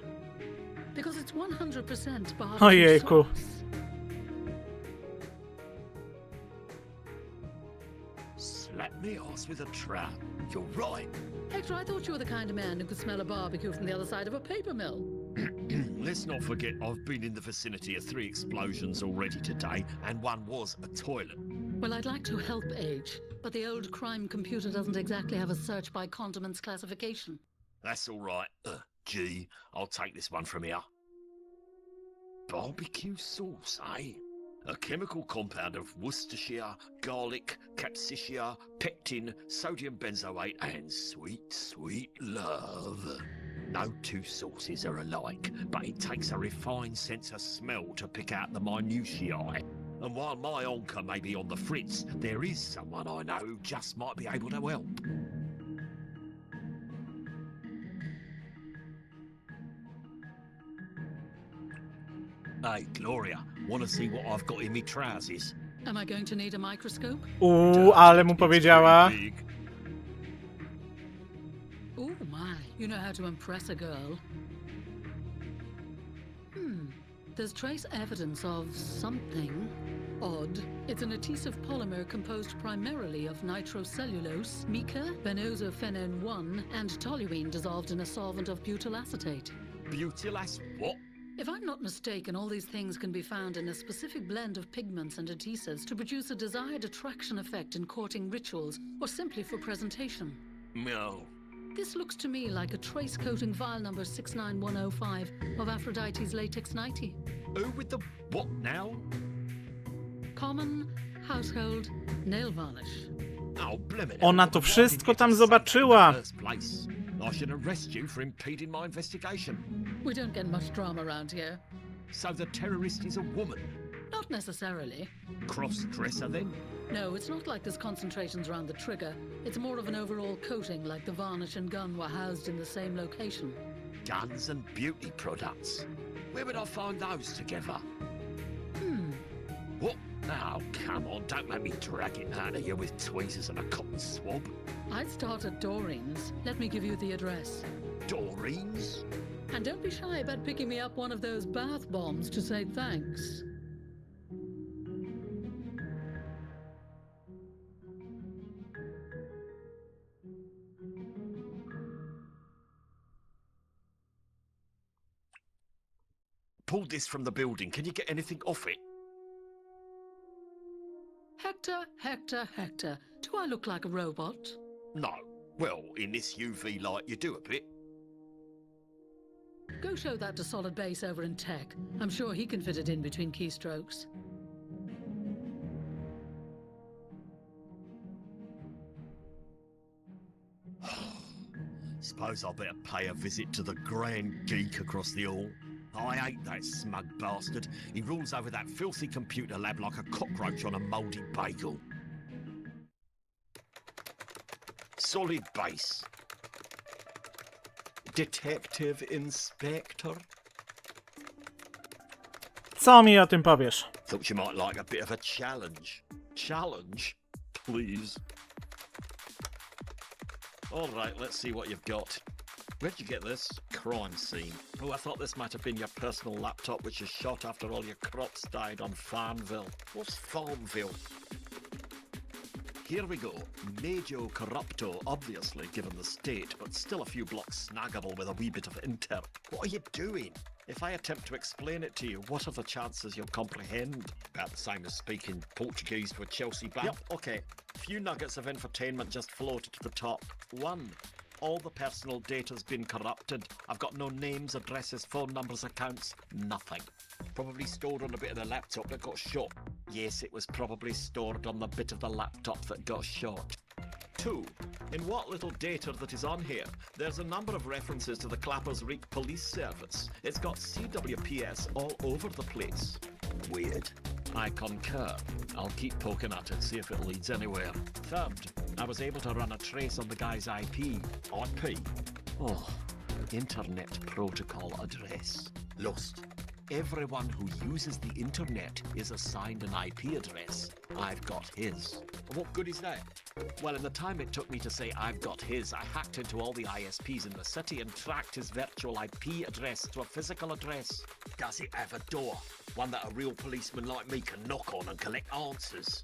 Because it's 100% barbecue Ojejku. sauce. Slap me arse with a trap. You're right. Hector, I thought you were the kind of man who could smell a barbecue from the other side of a paper mill. Let's not forget I've been in the vicinity of 3 explosions already today, and one was a toilet. Well, I'd like to help Age, but the old crime computer doesn't exactly have a search by condiments classification. That's all right. Gee, I'll take this one from here. Barbecue sauce, eh? A chemical compound of Worcestershire, garlic, capsicum, pectin, sodium benzoate, and sweet, sweet love. No two sauces are alike, but it takes a refined sense of smell to pick out the minutiae. And while my onker may be on the fritz, there is someone I know who just might be able to help. Hey, Gloria, want to see what I've got in me trousers? Am I going to need a microscope? Ale mu powiedziała. Big. Oh my, you know how to impress a girl. There's trace evidence of something odd. It's an adhesive polymer composed primarily of nitrocellulose, mica, benozophenone-1, and toluene dissolved in a solvent of butyl acetate. Butyl what? If I'm not mistaken, all these things can be found in a specific blend of pigments and adhesives to produce a desired attraction effect in courting rituals or simply for presentation. No. This looks to me like a trace coating vial number 69105 of Aphrodite's latex nightie. Who with the what now? Common, household, nail varnish. Oh, blimey. Ona to wszystko tam zobaczyła. I should arrest you for impeding my investigation. We don't get much drama around here. So the terrorist is a woman? Not necessarily. Cross-dresser then? No, it's not like there's concentrations around the trigger. It's more of an overall coating, like the varnish and gun were housed in the same location. Guns and beauty products. Where would I find those together? What? Now, come on, don't let me drag it out of you with tweezers and a cotton swab. I'd start at Doreen's. Let me give you the address. Doreen's? And don't be shy about picking me up one of those bath bombs to say thanks. Pulled this from the building. Can you get anything off it? Hector, Hector, Hector. Do I look like a robot? No. Well, in this UV light, you do a bit. Go show that to Solid Base over in Tech. I'm sure he can fit it in between keystrokes. Suppose I better pay a visit to the grand geek across the hall. I hate that smug bastard. He rules over that filthy computer lab like a cockroach on a mouldy bagel. Solid Base. Detective Inspector. Co mi o tym powiesz? Thought you might like a bit of a challenge. Challenge? Please. All right, let's see what you've got. Where'd you get this? crime scene. Oh, I thought this might have been your personal laptop which was shot after all your crops died on Farmville. What's Farmville? Here we go. Major corrupto, obviously, given the state, but still a few blocks snaggable with a wee bit of inter. What are you doing? If I attempt to explain it to you, what are the chances you'll comprehend? About the same as speaking Portuguese to a Chelsea band. Yep, okay. Few nuggets of infotainment just floated to the top. 1. All the personal data's been corrupted. I've got no names, addresses, phone numbers, accounts, nothing. Probably stored on a bit of the laptop that got shot. Yes, it was probably stored on the bit of the laptop that got shot. 2. In what little data that is on here, there's a number of references to the Clappers Reek police service. It's got CWPS all over the place. Weird. I concur. I'll keep poking at it, see if it leads anywhere. 3rd, I was able to run a trace on the guy's IP. IP? Oh, Internet Protocol Address. Lost. Everyone who uses the internet is assigned an IP address. I've got his. What good is that? Well, in the time it took me to say I've got his, I hacked into all the ISPs in the city and tracked his virtual IP address to a physical address. Does it have a door? One that a real policeman like me can knock on and collect answers?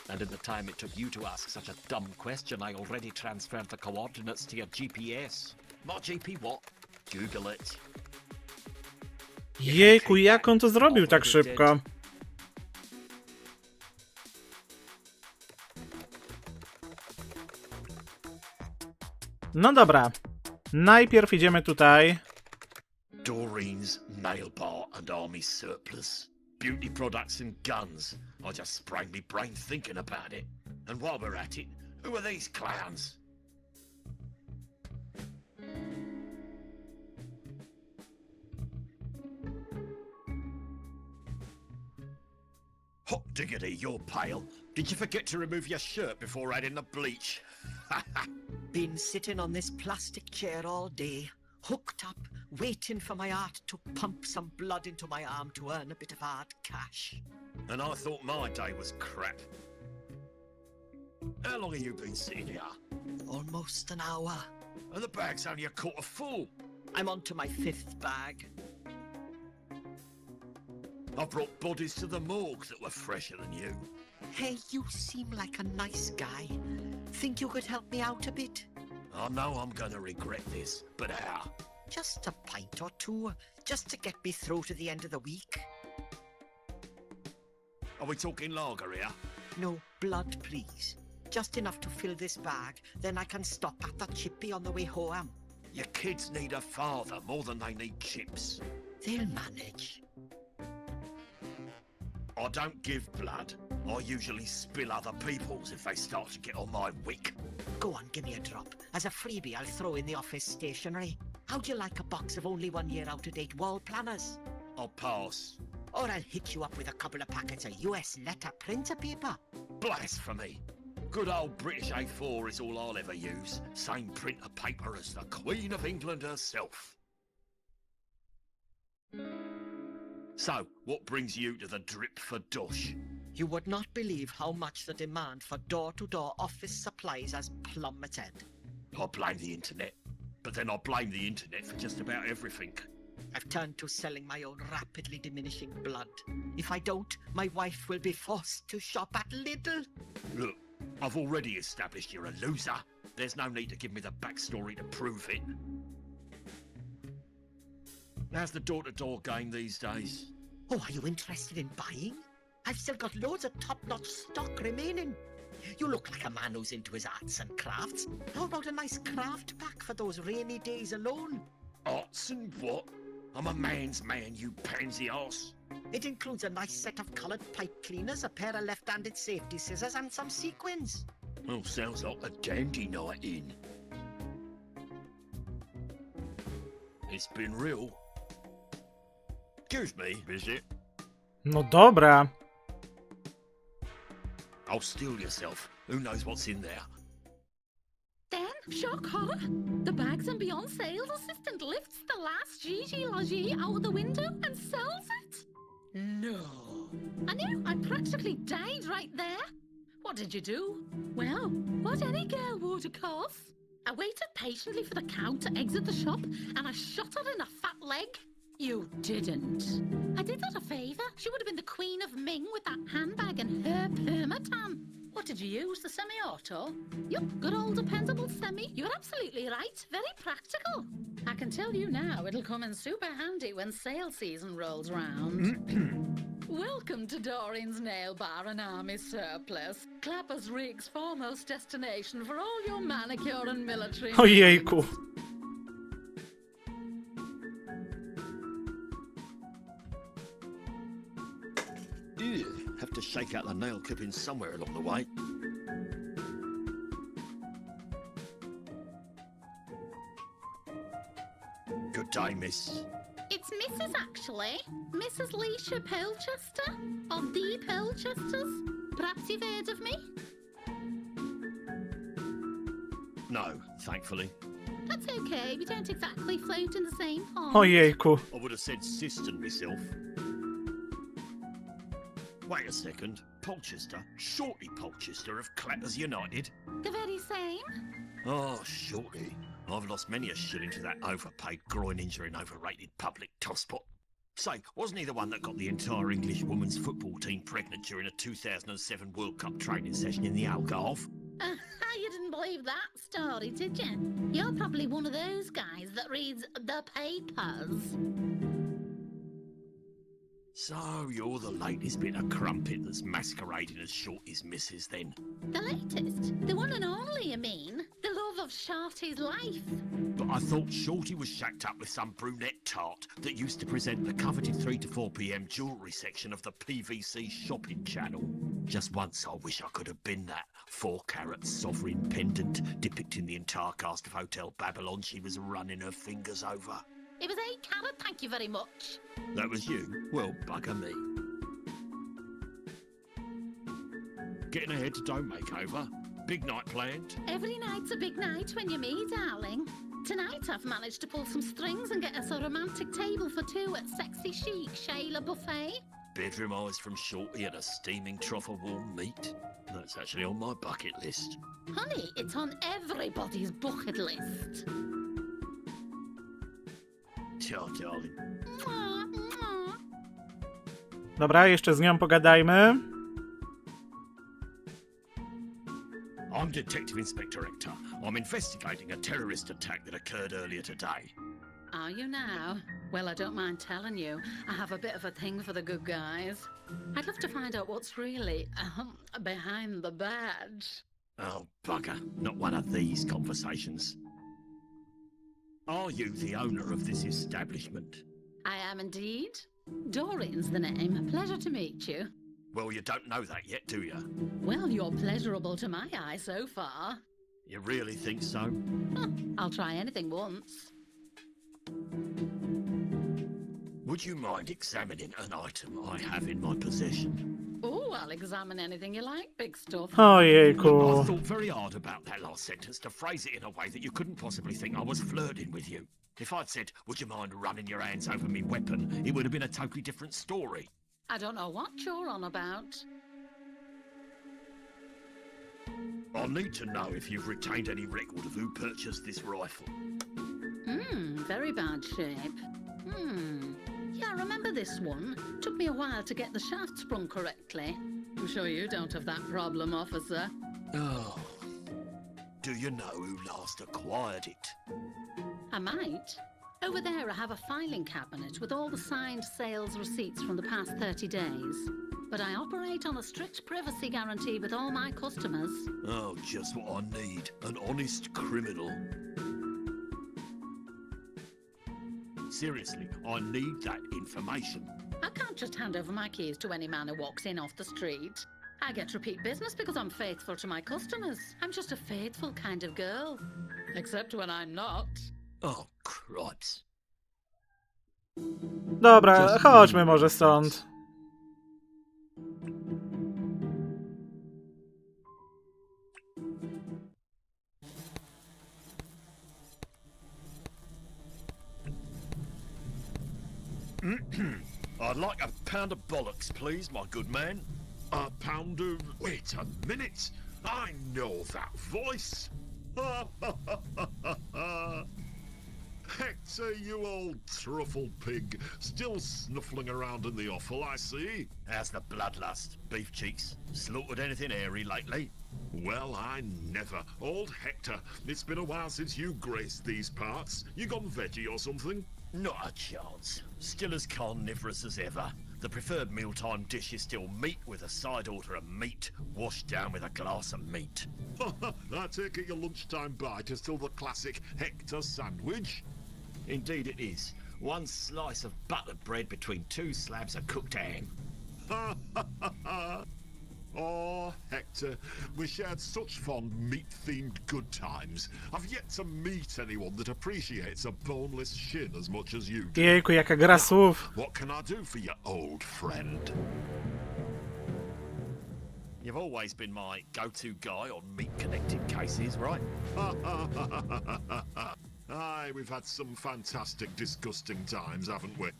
And in the time it took you to ask such a dumb question, I already transferred the coordinates to your GPS. My GP what? Google it. Jejku, jak on to zrobił tak szybko? No dobra. Najpierw idziemy tutaj. Doreen's nail bar and army surplus. Beauty products and guns. I just sprained me brain thinking about it. And while we're at it, who are these clowns? Hot diggity, you're pale. Did you forget to remove your shirt before adding the bleach? Been sitting on this plastic chair all day, hooked up, waiting for my art to pump some blood into my arm to earn a bit of hard cash. And I thought my day was crap. How long have you been sitting here? Almost an hour. And the bag's only a quarter full. I'm on to my 5th bag. I brought bodies to the morgue that were fresher than you. Hey, you seem like a nice guy. Think you could help me out a bit? I know I'm gonna regret this, but how? Just a pint or two, just to get me through to the end of the week. Are we talking lager here? No, blood, please. Just enough to fill this bag, then I can stop at the chippy on the way home. Your kids need a father more than they need chips. They'll manage. I don't give blood. I usually spill other people's if they start to get on my wick. Go on, give me a drop. As a freebie, I'll throw in the office stationery. How'd you like a box of only 1 year out-of-date wall planners? I'll pass. Or I'll hit you up with a couple of packets of US letter printer paper. Blasphemy. Good old British A4 is all I'll ever use. Same printer paper as the Queen of England herself. So, what brings you to the drip for dosh? You would not believe how much the demand for door-to-door office supplies has plummeted. I blame the internet. But then I blame the internet for just about everything. I've turned to selling my own rapidly diminishing blood. If I don't, my wife will be forced to shop at Lidl. Look, I've already established you're a loser. There's no need to give me the backstory to prove it. How's the door-to-door game these days? Oh, are you interested in buying? I've still got loads of top-notch stock remaining. You look like a man who's into his arts and crafts. How about a nice craft pack for those rainy days alone? Arts and what? I'm a man's man, you pansy arse. It includes a nice set of coloured pipe cleaners, a pair of left-handed safety scissors, and some sequins. Oh, sounds like a dandy night in. It's been real. Excuse me, is it? No dobra. I'll steal yourself. Who knows what's in there? Then, shock horror, the Bags and Beyond sales assistant lifts the last Gigi Logie out of the window and sells it. No. I knew, I practically died right there. What did you do? Well, what any girl would, of course. I waited patiently for the cow to exit the shop, and I shot her in a fat leg. You didn't. I did her a favour. She would have been the Queen of Ming with that handbag and her permatan. What did you use, the semi-auto? Yup, good old dependable semi. You're absolutely right. Very practical. I can tell you now, it'll come in super handy when sale season rolls round. Welcome to Doreen's Nail Bar and Army Surplus. Clapper's Rig's foremost destination for all your manicure and military Ojejku. needs. Ew, have to shake out the nail clippings somewhere along the way. Good day, miss. It's Mrs. actually. Mrs. Leisha Pearlchester. Of the Pearlchesters. Perhaps you've heard of me? No, thankfully. That's okay, we don't exactly float in the same pond. Ojejku. I would have said cistern myself. Wait a second. Polchester? Shorty Polchester of Clappers United? The very same? Oh, Shorty. I've lost many a shilling to that overpaid, groin-injuring, overrated public tosspot. Say, wasn't he the one that got the entire English women's football team pregnant during a 2007 World Cup training session in the Algarve? You didn't believe that story, did you? You're probably one of those guys that reads the papers. So, you're the latest bit of crumpet that's masquerading as Shorty's missus, then? The latest? The one and only, you mean? The love of Shorty's life. But I thought Shorty was shacked up with some brunette tart that used to present the coveted 3 to 4 p.m. jewellery section of the PVC shopping channel. Just once I wish I could have been that 4-carat sovereign pendant depicting the entire cast of Hotel Babylon she was running her fingers over. It was 8 carat, thank you very much. That was you? Well, bugger me. Getting ahead to Dome Makeover? Big night planned? Every night's a big night when you're me, darling. Tonight I've managed to pull some strings and get us a romantic table for 2 at Sexy Chic Shayla Buffet. Bedroom eyes from Shorty and a steaming trough of warm meat? That's actually on my bucket list. Honey, it's on everybody's bucket list. Ciao, darling. Mwah, mwah. Dobra, jeszcze z nią pogadajmy. I'm Detective Inspector Hector. I'm investigating a terrorist attack that occurred earlier today. Are you now? Well, I don't mind telling you, I have a bit of a thing for the good guys. I'd love to find out what's really, behind the badge. Oh, bugger. Not one of these conversations. Are you the owner of this establishment? I am indeed. Doreen's the name. Pleasure to meet you. Well, you don't know that yet, do you? Well, you're pleasurable to my eye so far. You really think so? I'll try anything once. Would you mind examining an item I have in my possession? Oh, I'll examine anything you like, big stuff. Ojejku. I thought very hard about that last sentence to phrase it in a way that you couldn't possibly think I was flirting with you. If I'd said, would you mind running your hands over me weapon, it would have been a totally different story. I don't know what you're on about. I'll need to know if you've retained any record of who purchased this rifle. Very bad shape. Yeah, I remember this one. Took me a while to get the shaft sprung correctly. I'm sure you don't have that problem, officer. Oh. Do you know who last acquired it? I might. Over there I have a filing cabinet with all the signed sales receipts from the past 30 days. But I operate on a strict privacy guarantee with all my customers. Oh, just what I need. An honest criminal. Seriously, I need that information. I can't just hand over my keys to any man who walks in off the street. I get repeat business because I'm faithful to my customers. I'm just a faithful kind of girl. Except when I'm not. Oh, cripes. Dobra, chodźmy może stąd. I'd like a pound of bollocks, please, my good man. A pound of... Wait a minute! I know that voice! Hector, you old truffle pig. Still snuffling around in the offal, I see. How's the bloodlust? Beef cheeks? Slaughtered anything airy lately? Well, I never. Old Hector, it's been a while since you graced these parts. You gone veggie or something? Not a chance. Still as carnivorous as ever. The preferred mealtime dish is still meat with a side order of meat, washed down with a glass of meat. I take it your lunchtime bite is still the classic Hector sandwich? Indeed it is. One slice of buttered bread between 2 slabs of cooked ham. Oh, Hector, we shared such fond meat-themed good times. I've yet to meet anyone that appreciates a boneless shin as much as you do. Jejku, jaka gra słów. What can I do for you, old friend? You've always been my go-to guy on meat-connected cases, right? Aye, we've had some fantastic, disgusting times, haven't we?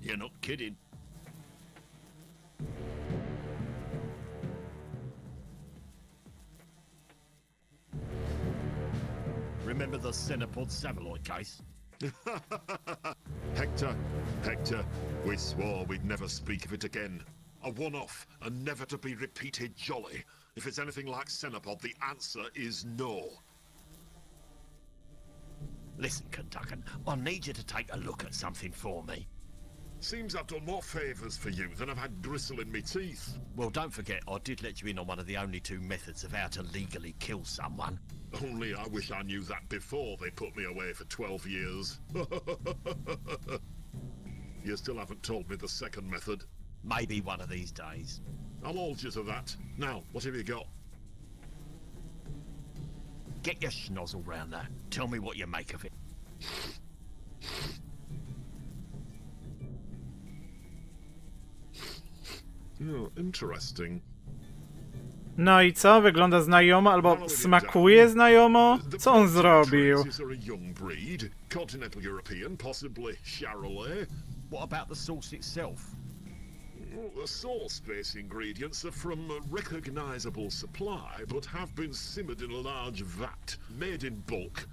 You're not kidding. Remember the Cenopod Savaloid case? Hector, we swore we'd never speak of it again. A one-off, and never to be repeated jolly. If it's anything like Cenopod, the answer is no. Listen, Kentuckan, I need you to take a look at something for me. Seems I've done more favours for you than I've had gristle in me teeth. Well, don't forget, I did let you in on one of the only 2 methods of how to legally kill someone. Only I wish I knew that before they put me away for 12 years. You still haven't told me the second method. Maybe one of these days. I'll hold you to that. Now, what have you got? Get your schnozzle round that. Tell me what you make of it. Oh, interesting. No i co? Wygląda znajomo albo smakuje znajomo? Co on zrobił? Traces are a young breed, continental European, possibly Charolais. What about the sauce itself? The sauce-based ingredients are from a recognizable supply, but have been simmered in a large vat, made in bulk,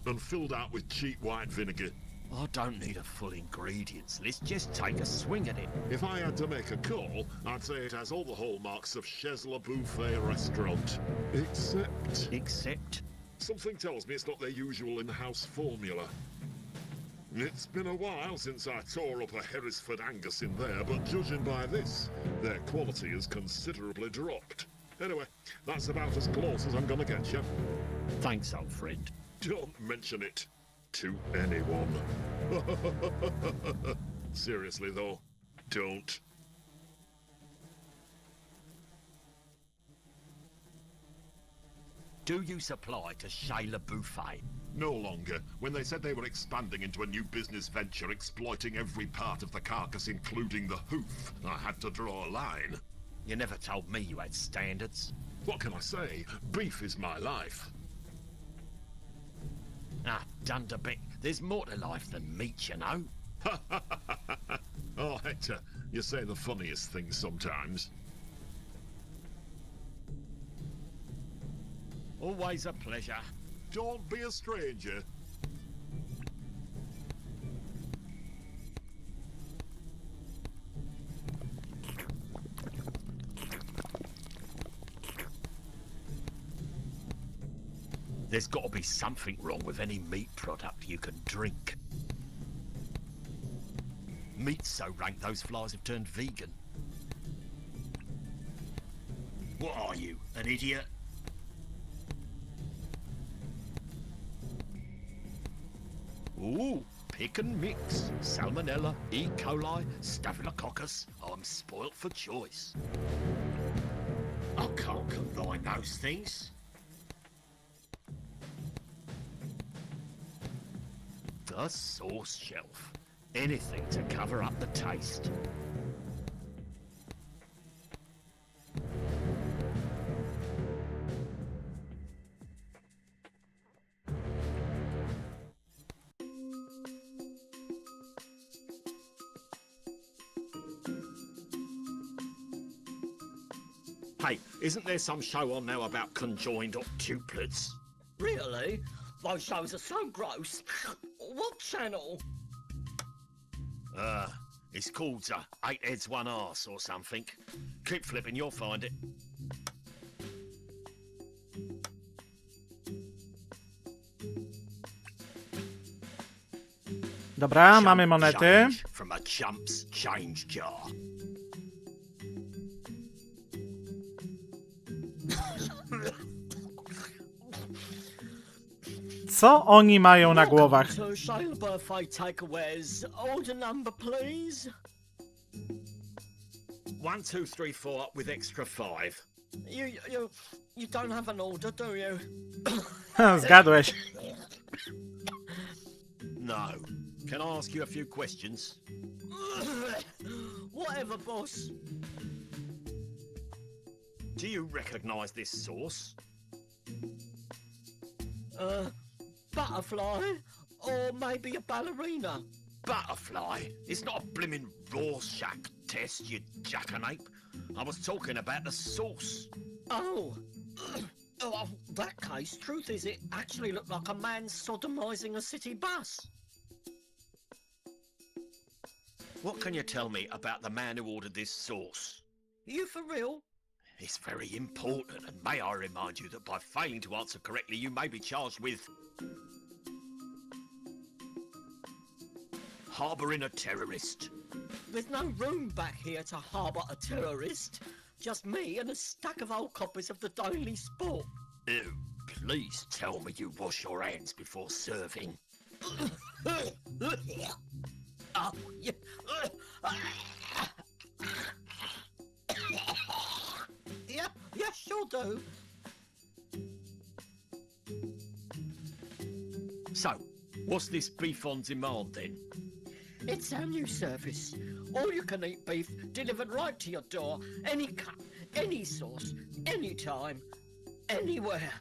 and filled out with cheap white vinegar. I don't need a full ingredients list, just take a swing at it. If I had to make a call, I'd say it has all the hallmarks of Chez Le Buffet restaurant. Except? Something tells me it's not their usual in-house formula. It's been a while since I tore up a Hereford Angus in there, but judging by this, their quality has considerably dropped. Anyway, that's about as close as I'm gonna get you. Thanks, old friend. Don't mention it to anyone. Seriously, though, don't. Do you supply to Chez Le Buffet? No longer. When they said they were expanding into a new business venture, exploiting every part of the carcass, including the hoof, I had to draw a line. You never told me you had standards. What can I say? Beef is my life. Ah, Dunderbeck, there's more to life than meat, you know. Oh, Hector, you say the funniest things sometimes. Always a pleasure. Don't be a stranger. There's got to be something wrong with any meat product you can drink. Meat's so rank those flies have turned vegan. What are you, an idiot? Ooh, pick and mix. Salmonella, E. coli, Staphylococcus. I'm spoilt for choice. I can't combine those things. The sauce shelf. Anything to cover up the taste. Hey, isn't there some show on now about conjoined octuplets? Really? Those shows are so gross. What channel? It's called 8 Heads 1 Arse or something. Keep flipping, you'll find it. Dobra, mamy monety. Change from a chump's change jar. Co oni mają na głowach? To Shale birthday takeaways. Order number, please. 1, 2, 3, 4 with extra 5. You don't have an order, do you? Zgadłeś. No. Can I ask you a few questions? Whatever, boss. Do you recognize this sauce? Butterfly? Or maybe a ballerina? Butterfly? It's not a blimmin' Rorschach test, you jackanape. I was talking about the sauce. Oh. Oh, that case, truth is it actually looked like a man sodomizing a city bus. What can you tell me about the man who ordered this sauce? You for real? It's very important, and may I remind you that by failing to answer correctly, you may be charged with harbouring a terrorist. There's no room back here to harbour a terrorist. Just me and a stack of old copies of the Daily Sport. Oh, please tell me you wash your hands before serving. Oh, yeah. Yeah, sure do. So, what's this beef on demand then? It's our new service. All you can eat beef delivered right to your door. Any cut, any sauce, any time, anywhere.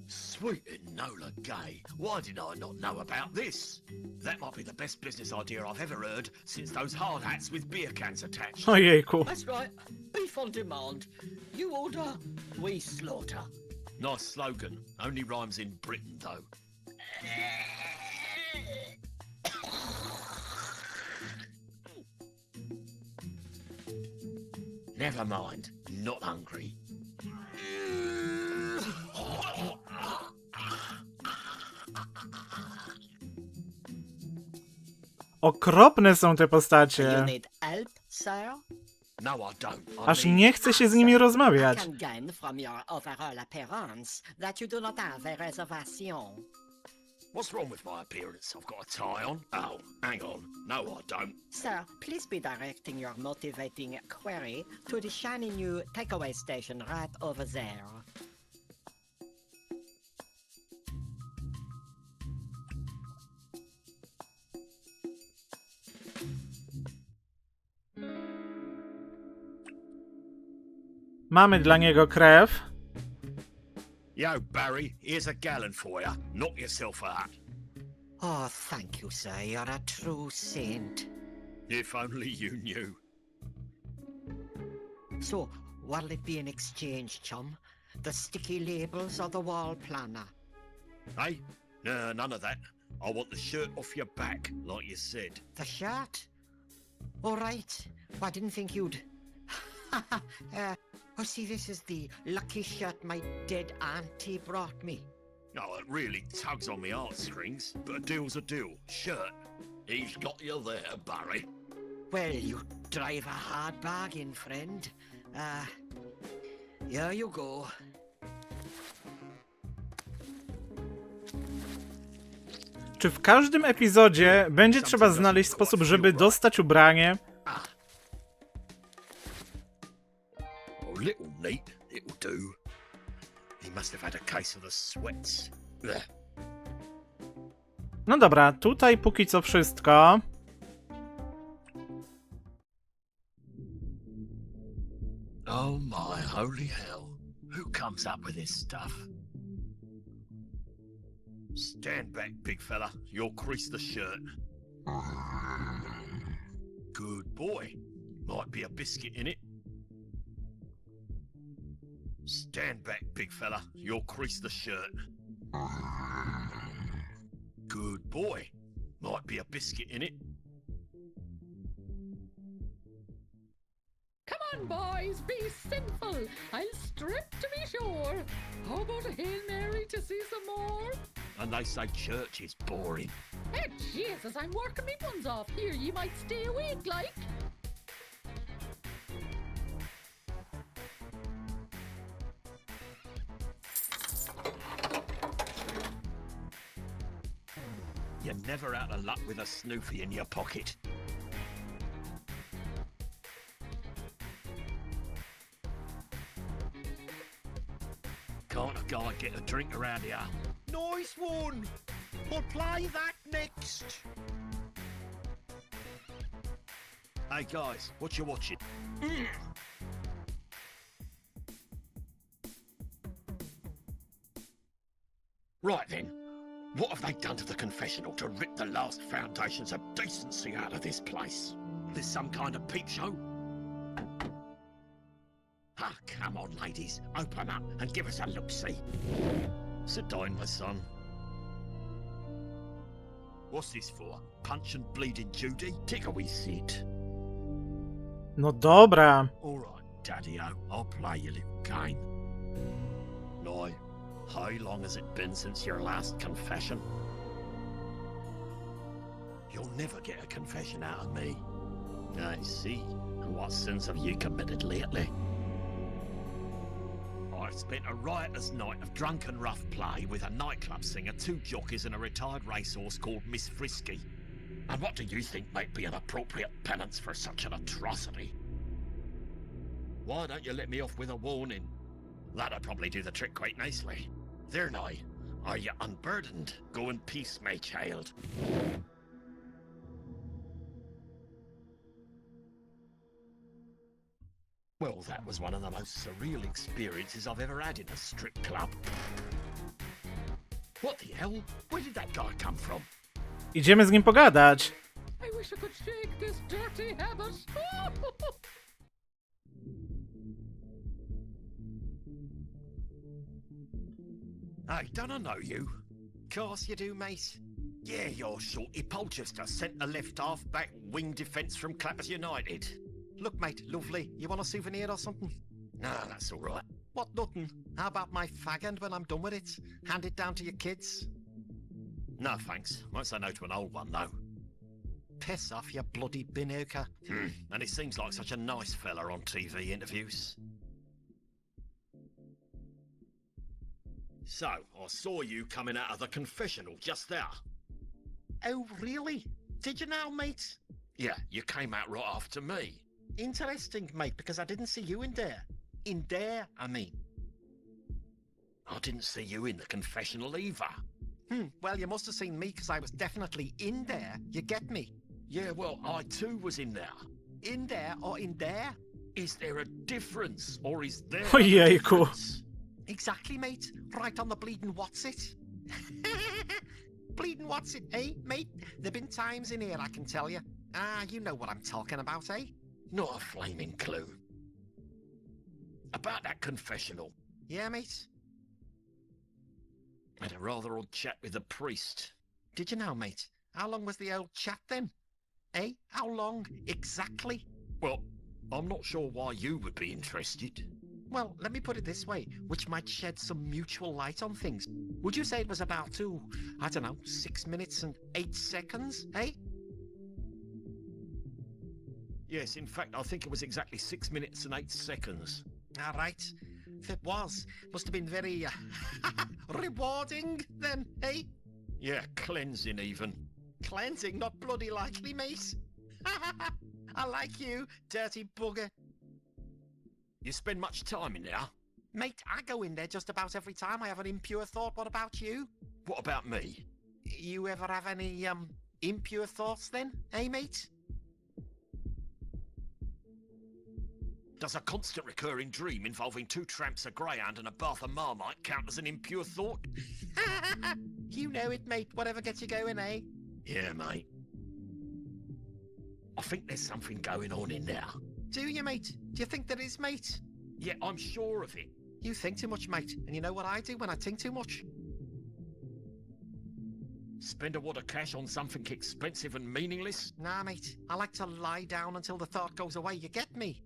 Sweet Enola Gay, why did I not know about this? That might be the best business idea I've ever heard since those hard hats with beer cans attached. Ojejku. That's right. Beef on demand. You order, we slaughter. Nice slogan. Only rhymes in Britain, though. Never mind. Not hungry. Okropne są te You postacie. need help, sir? No, I don't. Aż nie chce się z nimi rozmawiać. I can gain from your overall appearance that you do not have a reservation. What's wrong with my appearance? I've got a tie on. Oh, hang on. No, I don't. Sir, please be directing your motivating query to the shiny new takeaway station right over there. Mamy dla niego krew. Yo, Barry, here's a gallon for you. Knock yourself out. Oh, thank you, sir. You're a true saint. If only you knew. So, what'll it be in exchange, chum? The sticky labels or the wall planner? Hey? No, none of that. I want the shirt off your back, like you said. The shirt? All right. I didn't think you'd... oh, see, this is the lucky shirt my dead auntie brought me. Oh, it really tugs on me heartstrings, but a deal's a deal. Shirt. He's got you there, Barry. Well, you drive a hard bargain, friend. Here you go. Czy w każdym epizodzie będzie trzeba znaleźć sposób, żeby dostać ubranie? Oh, little neat, it'll do. He must have had a case of the sweats. Ugh. No dobra, tutaj póki co wszystko. Oh my holy hell. Who comes up with this stuff? Stand back, big fella. You'll crease the shirt. Good boy. Might be a biscuit in it. Stand back, big fella. You'll crease the shirt. Good boy. Might be a biscuit in it. Come on, boys, be sinful. I'll strip to be sure. How about a Hail Mary to see some more? And they say church is boring. Hey, Jesus, I'm working me buns off here. You might stay awake, like. You're never out of luck with a snoofy in your pocket. Can't a guy get a drink around here? Nice one! We'll play that next. Hey guys, what you watching? Right then, what have they done to the confessional to rip the last foundations of decency out of this place? There's some kind of peep show? Ah, come on, ladies, open up and give us a look-see. Sit down, my son. What's this for? Punch and bleeding Judy? Take a wee seat. No dobra. All right, Daddy-o, I'll play your little game. Now, how long has it been since your last confession? You'll never get a confession out of me. I see. And what sins have you committed lately? I spent a riotous night of drunken rough play with a nightclub singer, 2 jockeys and a retired racehorse called Miss Frisky. And what do you think might be an appropriate penance for such an atrocity? Why don't you let me off with a warning? That'd probably do the trick quite nicely. There now. Are you unburdened? Go in peace, my child. Well, that was one of the most surreal experiences I've ever had in a strip club. What the hell? Where did that guy come from? Idziemy z nim pogadać. I wish I could shake this dirty habit. Hey, don't I know you? Course you do, mate. Yeah, you're Shorty Polchester, centre left half-back wing defence from Clappers United. Look, mate, lovely. You want a souvenir or something? Nah, that's all right. What, nothing? How about my fag end when I'm done with it? Hand it down to your kids? No, thanks. Won't say no to an old one, though. Piss off, you bloody binooker. And he seems like such a nice fella on TV interviews. So, I saw you coming out of the confessional just there. Oh, really? Did you now, mate? Yeah, you came out right after me. Interesting, mate, because I didn't see you in there. In there, I mean. I didn't see you in the confessional either. Well, you must have seen me, because I was definitely in there. You get me? Yeah, well, I too was in there. In there or in there? Is there a difference, or is there Ojejku. a difference? Exactly, mate. Right on the bleeding what's it. Bleeding what's it, eh, mate? There've been times in here, I can tell you. Ah, you know what I'm talking about, eh? Not a flaming clue. About that confessional. Yeah, mate? I had a rather odd chat with the priest. Did you now, mate? How long was the old chat then? Eh? How long exactly? Well, I'm not sure why you would be interested. Well, let me put it this way, which might shed some mutual light on things. Would you say it was about, I don't know, 6 minutes and 8 seconds, eh? Yes, in fact, I think it was exactly 6 minutes and 8 seconds. All right. If it was, must have been very rewarding then, eh? Yeah, cleansing even. Cleansing, not bloody likely, mate. I like you, dirty bugger. You spend much time in there? Mate, I go in there just about every time I have an impure thought. What about you? What about me? You ever have any, impure thoughts then, eh, mate? Does a constant recurring dream involving 2 tramps, a greyhound and a bath of Marmite count as an impure thought? You know it, mate. Whatever gets you going, eh? Yeah, mate. I think there's something going on in there. Do you, mate? Do you think there is, mate? Yeah, I'm sure of it. You think too much, mate, and you know what I do when I think too much? Spend a wad of cash on something expensive and meaningless? Nah, mate, I like to lie down until the thought goes away, you get me?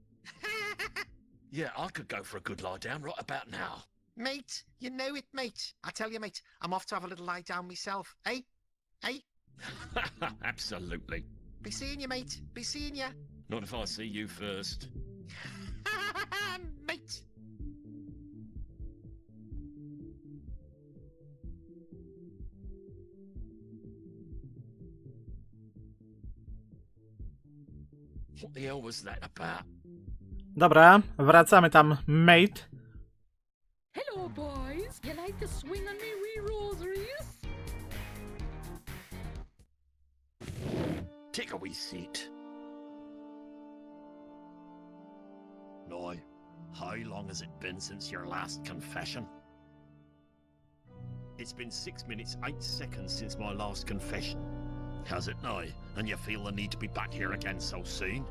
Yeah, I could go for a good lie down right about now. Mate, you know it, mate. I tell you, mate, I'm off to have a little lie down myself. Eh? Eh? Absolutely. Be seeing you, mate. Be seeing you. Not if I see you first. Mate. What the hell was that about? Dobra, wracamy tam, mate. Hello, boys. You like to swing on me wee rosaries? Take a wee seat. Now, how long has it been since your last confession? It's been 6 minutes, 8 seconds since my last confession. Has it now? And you feel the need to be back here again so soon?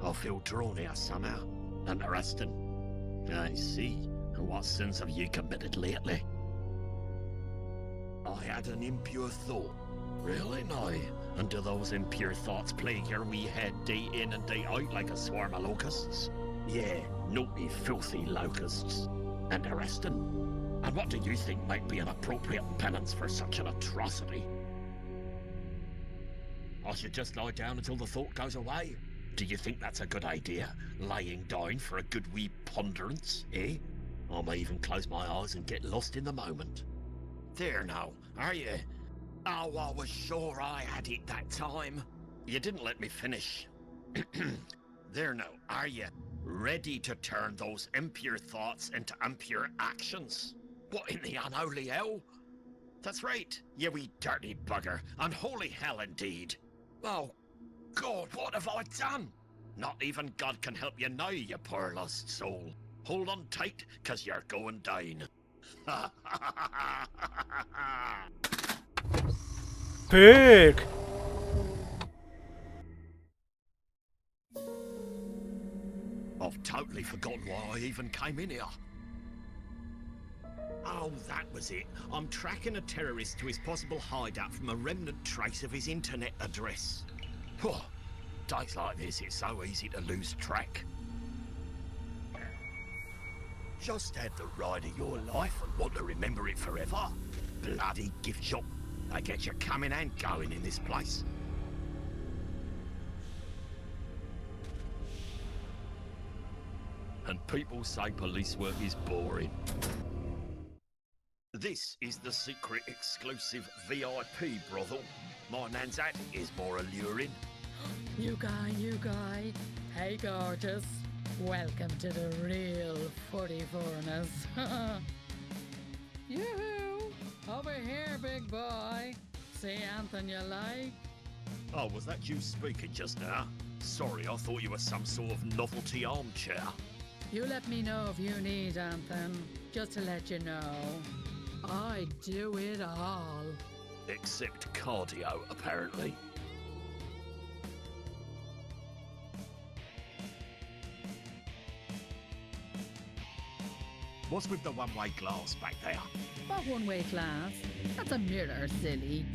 I feel drawn here somehow. Interesting. I see. And what sins have you committed lately? I had an impure thought. Really now? And do those impure thoughts plague your wee head day in and day out like a swarm of locusts? Yeah, naughty, filthy locusts. Interesting. And what do you think might be an appropriate penance for such an atrocity? I should just lie down until the thought goes away. Do you think that's a good idea? Lying down for a good wee ponderance, eh? I may even close my eyes and get lost in the moment. There now, are you? Oh, I was sure I had it that time. You didn't let me finish. There now, are you? Ready to turn those impure thoughts into impure actions? What in the unholy hell? That's right, you wee dirty bugger. Unholy hell indeed. Oh, God, what have I done? Not even God can help you now, you poor lost soul. Hold on tight, 'cause you're going down. Pyk! I've totally forgotten why I even came in here. Oh, that was it. I'm tracking a terrorist to his possible hideout from a remnant trace of his internet address. Days like this, it's so easy to lose track. Just had the ride of your life and want to remember it forever. Bloody gift shop. They get you coming and going in this place. And people say police work is boring. This is the secret exclusive VIP brothel. My Nansat is more alluring. You guy. Hey, gorgeous. Welcome to the real 44ness. Yoo-hoo! Over here, big boy. See anything you like? Oh, was that you speaking just now? Sorry, I thought you were some sort of novelty armchair. You let me know if you need anything. Just to let you know, I do it all. Except cardio, apparently. What's with the one-way glass back there? What one-way glass? That's a mirror, silly.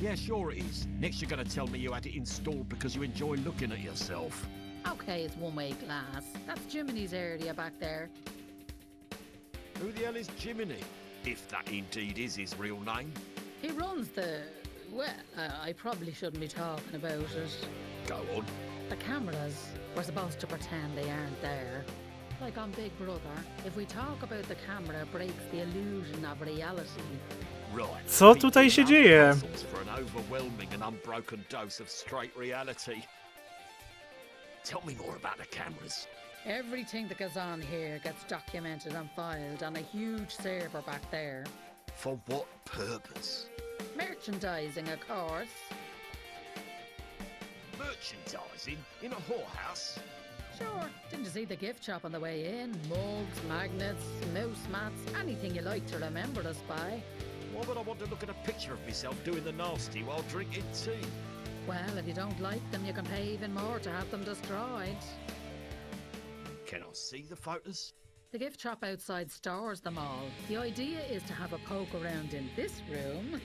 Yeah, sure it is. Next you're gonna tell me you had it installed because you enjoy looking at yourself. Okay, it's one-way glass. That's Jiminy's area back there. Who the hell is Jiminy? If that indeed is his real name. He runs the... Well, I probably shouldn't be talking about it. Go on. The cameras, we're supposed to pretend they aren't there. Like on Big Brother, if we talk about the camera, it breaks the illusion of reality. Right. Co tutaj się dzieje? For an overwhelming and unbroken dose of straight reality. Tell me more about the cameras. Everything that goes on here gets documented and filed on a huge server back there. For what purpose? Merchandising, of course. Merchandising in a whorehouse? Sure, didn't you see the gift shop on the way in? Mugs, magnets, mouse mats, anything you like to remember us by. Why would I want to look at a picture of myself doing the nasty while drinking tea? Well, if you don't like them, you can pay even more to have them destroyed. Can I see the photos? The gift shop outside stores them all. The idea is to have a poke around in this room,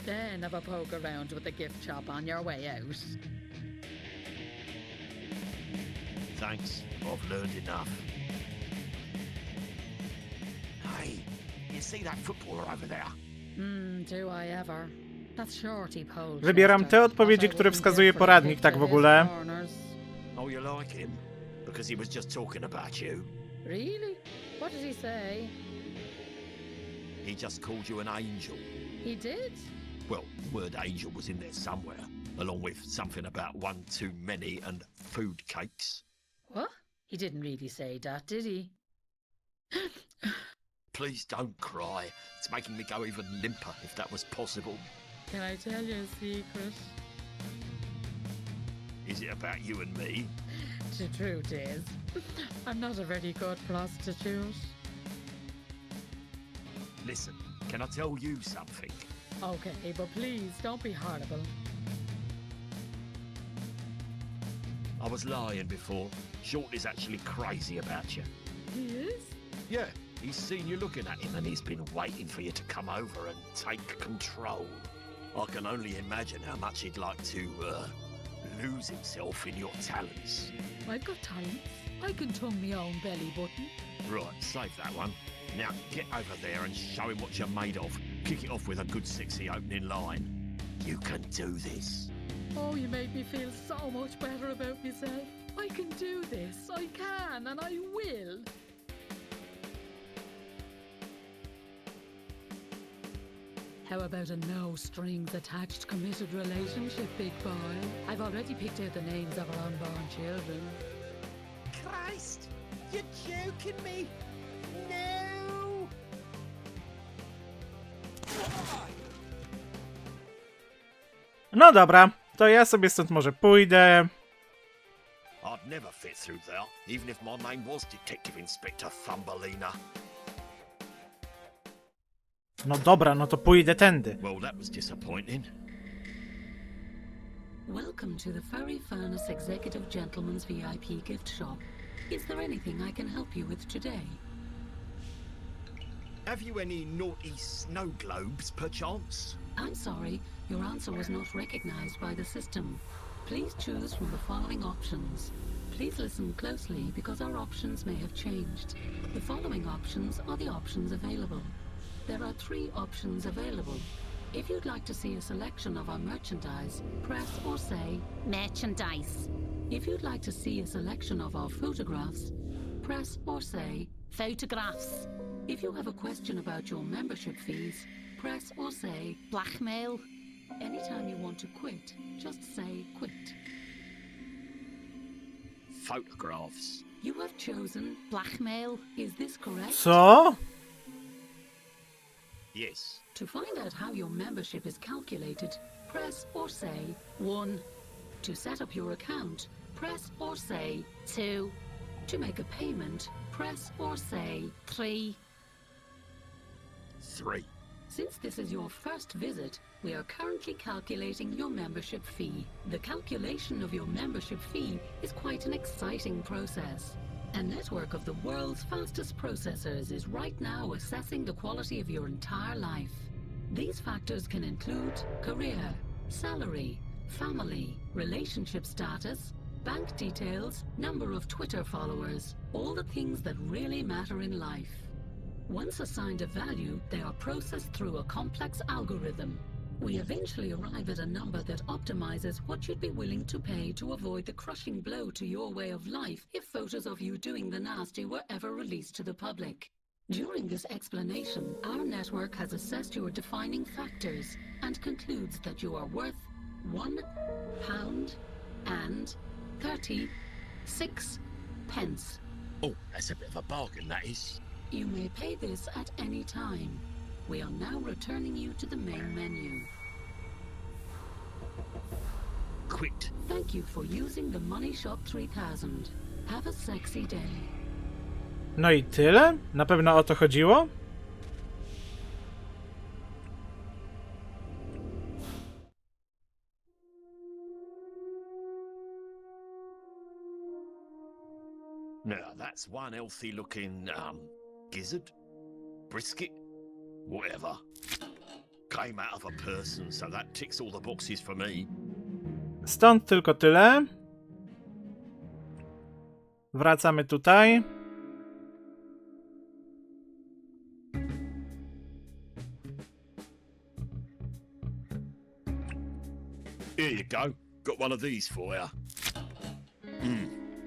then have a poke around with the gift shop on your way out. Thanks, I've learned enough. Hey, you see that footballer over there? Do I ever? That's Shorty Pole. Wybieram te odpowiedzi, które wskazuje poradnik, tak w ogóle. Oh, you like him? Because he was just talking about you. Really? What did he say? He just called you an angel. He did? Well, the word angel was in there somewhere, along with something about one too many and food cakes. What? He didn't really say that, did he? Please don't cry. It's making me go even limper, if that was possible. Can I tell you a secret? Is it about you and me? The truth is, I'm not a very good prostitute. Listen, can I tell you something? Okay, but please, don't be horrible. I was lying before. Shorty's actually crazy about you. He is? Yeah, he's seen you looking at him and he's been waiting for you to come over and take control. I can only imagine how much he'd like to, lose himself in your talents. I've got talents. I can tongue me own belly button. Right, save that one. Now get over there and show him what you're made of. Kick it off with a good sexy opening line. You can do this. Oh, you made me feel so much better about myself. I can do this. I can, and I will. How about a no-strings-attached committed relationship, big boy? I've already picked out the names of our unborn children. Christ! You're joking me! No! No dobra, to ja sobie stąd może pójdę. I'd never fit through there, even if my name was Detective Inspector Thumbelina. No dobra, no to pójdę tędy. Well, that was disappointing. Welcome to the Furry Furnace Executive Gentleman's VIP gift shop. Is there anything I can help you with today? Have you any naughty snow globes, perchance? I'm sorry, your answer was not recognized by the system. Please choose from the following options. Please listen closely because our options may have changed. The following options are the options available. There are 3 options available. If you'd like to see a selection of our merchandise, press or say merchandise. If you'd like to see a selection of our photographs, press or say photographs. If you have a question about your membership fees, press or say blackmail. Anytime you want to quit, just say quit. Photographs. You have chosen blackmail. Is this correct? Co? Yes. To find out how your membership is calculated, press or say 1. To set up your account, press or say 2. To make a payment, press or say 3. 3. Since this is your first visit, we are currently calculating your membership fee. The calculation of your membership fee is quite an exciting process. A network of the world's fastest processors is right now assessing the quality of your entire life. These factors can include career, salary, family, relationship status, bank details, number of Twitter followers, all the things that really matter in life. Once assigned a value, they are processed through a complex algorithm. We eventually arrive at a number that optimizes what you'd be willing to pay to avoid the crushing blow to your way of life if photos of you doing the nasty were ever released to the public. During this explanation, our network has assessed your defining factors and concludes that you are worth £1 and 36 pence. Oh, that's a bit of a bargain, that is. You may pay this at any time. We are now returning you to the main menu. Quit. Thank you for using the Money Shop 3000. Have a sexy day. No i tyle? Na pewno o to chodziło? Now, Yeah, that's one healthy-looking, gizzard? Brisket? Whatever. Came out of a person, so that ticks all the boxes for me. Stąd tylko tyle. Wracamy tutaj. Here you go. Got one of these for you.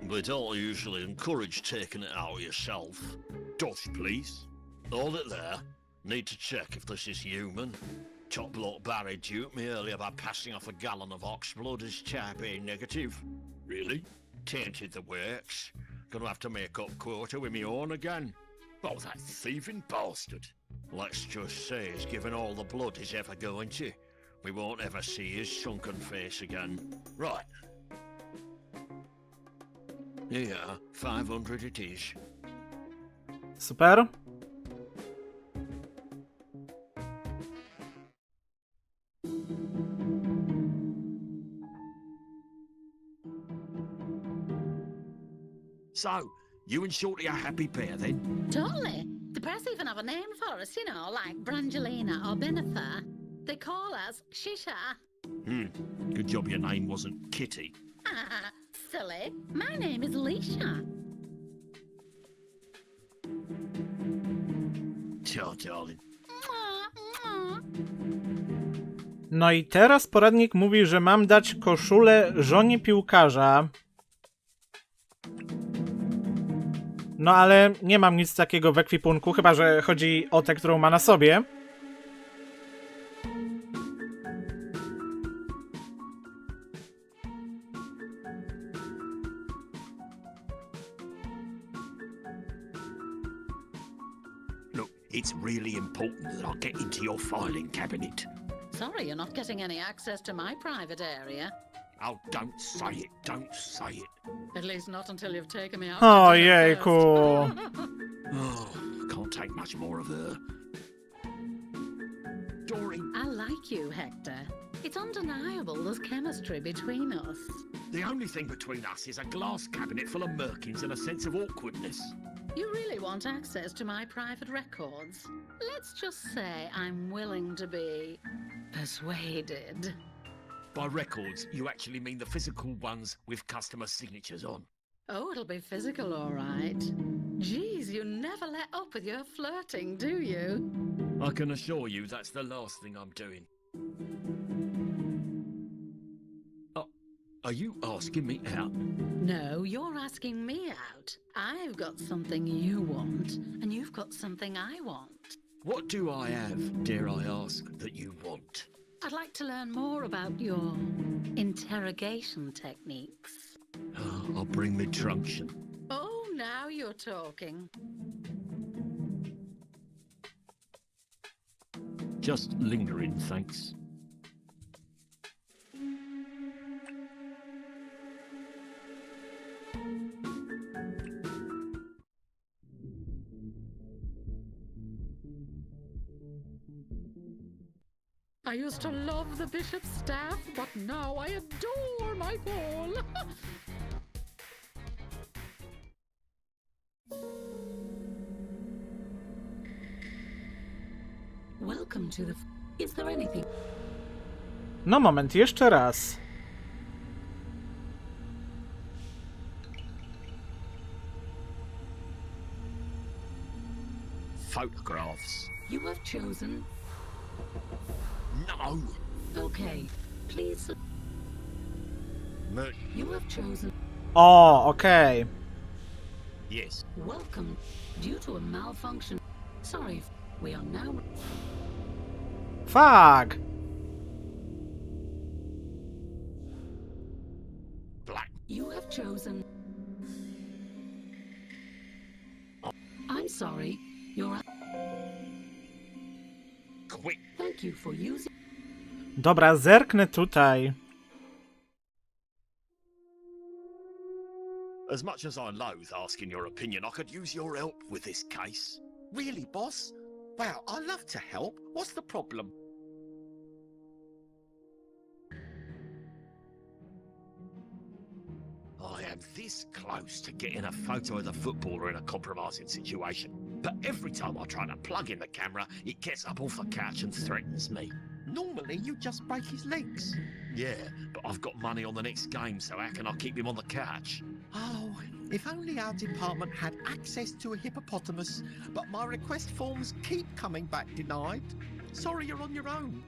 We don't usually encourage taking it out yourself. Dodge, please. Hold it there. Need to check if this is human. Top bloke Barry duped me earlier by passing off a gallon of ox blood as type A negative. Really? Tainted the works. Gonna have to make up quota with me own again. Oh, that thieving bastard. Let's just say he's given all the blood he's ever going to. We won't ever see his sunken face again. Right. Yeah, 500 it is. Super. So, you and Shorty are a happy pair then? Totally. The press even have a name for us, you know, like Brangelina or Benifer. They call us Shisha. Good job your name wasn't Kitty. Silly. My name is Leisha. Ciao, darling. No i teraz poradnik mówi, że mam dać koszulę żonie piłkarza. No ale nie mam nic takiego w ekwipunku, chyba że chodzi o tę, którą ma na sobie. Look, it's really important that I get into your filing cabinet. Sorry, you're not getting any access to my private area. Oh, don't say it, don't say it. At least not until you've taken me out. Ojejku. Oh, can't take much more of her. Dory, I like you, Hector. It's undeniable there's chemistry between us. the only thing between us is a glass cabinet full of merkins and a sense of awkwardness. You really want access to my private records? Let's just say I'm willing to be persuaded. By records, you actually mean the physical ones with customer signatures on. Oh, it'll be physical, all right. Geez, you never let up with your flirting, do you? I can assure you that's the last thing I'm doing. Oh, are you asking me out? No, you're asking me out. I've got something you want, and you've got something I want. What do I have, dare I ask, that you want? I'd like to learn more about your interrogation techniques. I'll bring me truncheon. Oh, now you're talking. Just lingering, thanks. I used to love the bishop's staff, but now I adore my ball. Welcome to the... Is there anything... No moment, jeszcze raz. Photographs. You have chosen... No! Okay, please... You have chosen... O, okej. Yes. Welcome. Due to a malfunction... Sorry, we are now... Fuck! Black. You have chosen... I'm sorry, you're... Quick. Thank you for using... Dobra, zerknę tutaj. As much as I loathe asking your opinion, I could use your help with this case. Really, boss? Well, I'd love to help. What's the problem? I am this close to getting a photo of the footballer in a compromising situation. But every time I try to plug in the camera, it gets up off the couch and threatens me. Normally, you just break his legs. Yeah, but I've got money on the next game, so how can I keep him on the couch? Oh, if only our department had access to a hippopotamus, but my request forms keep coming back denied. Sorry, you're on your own.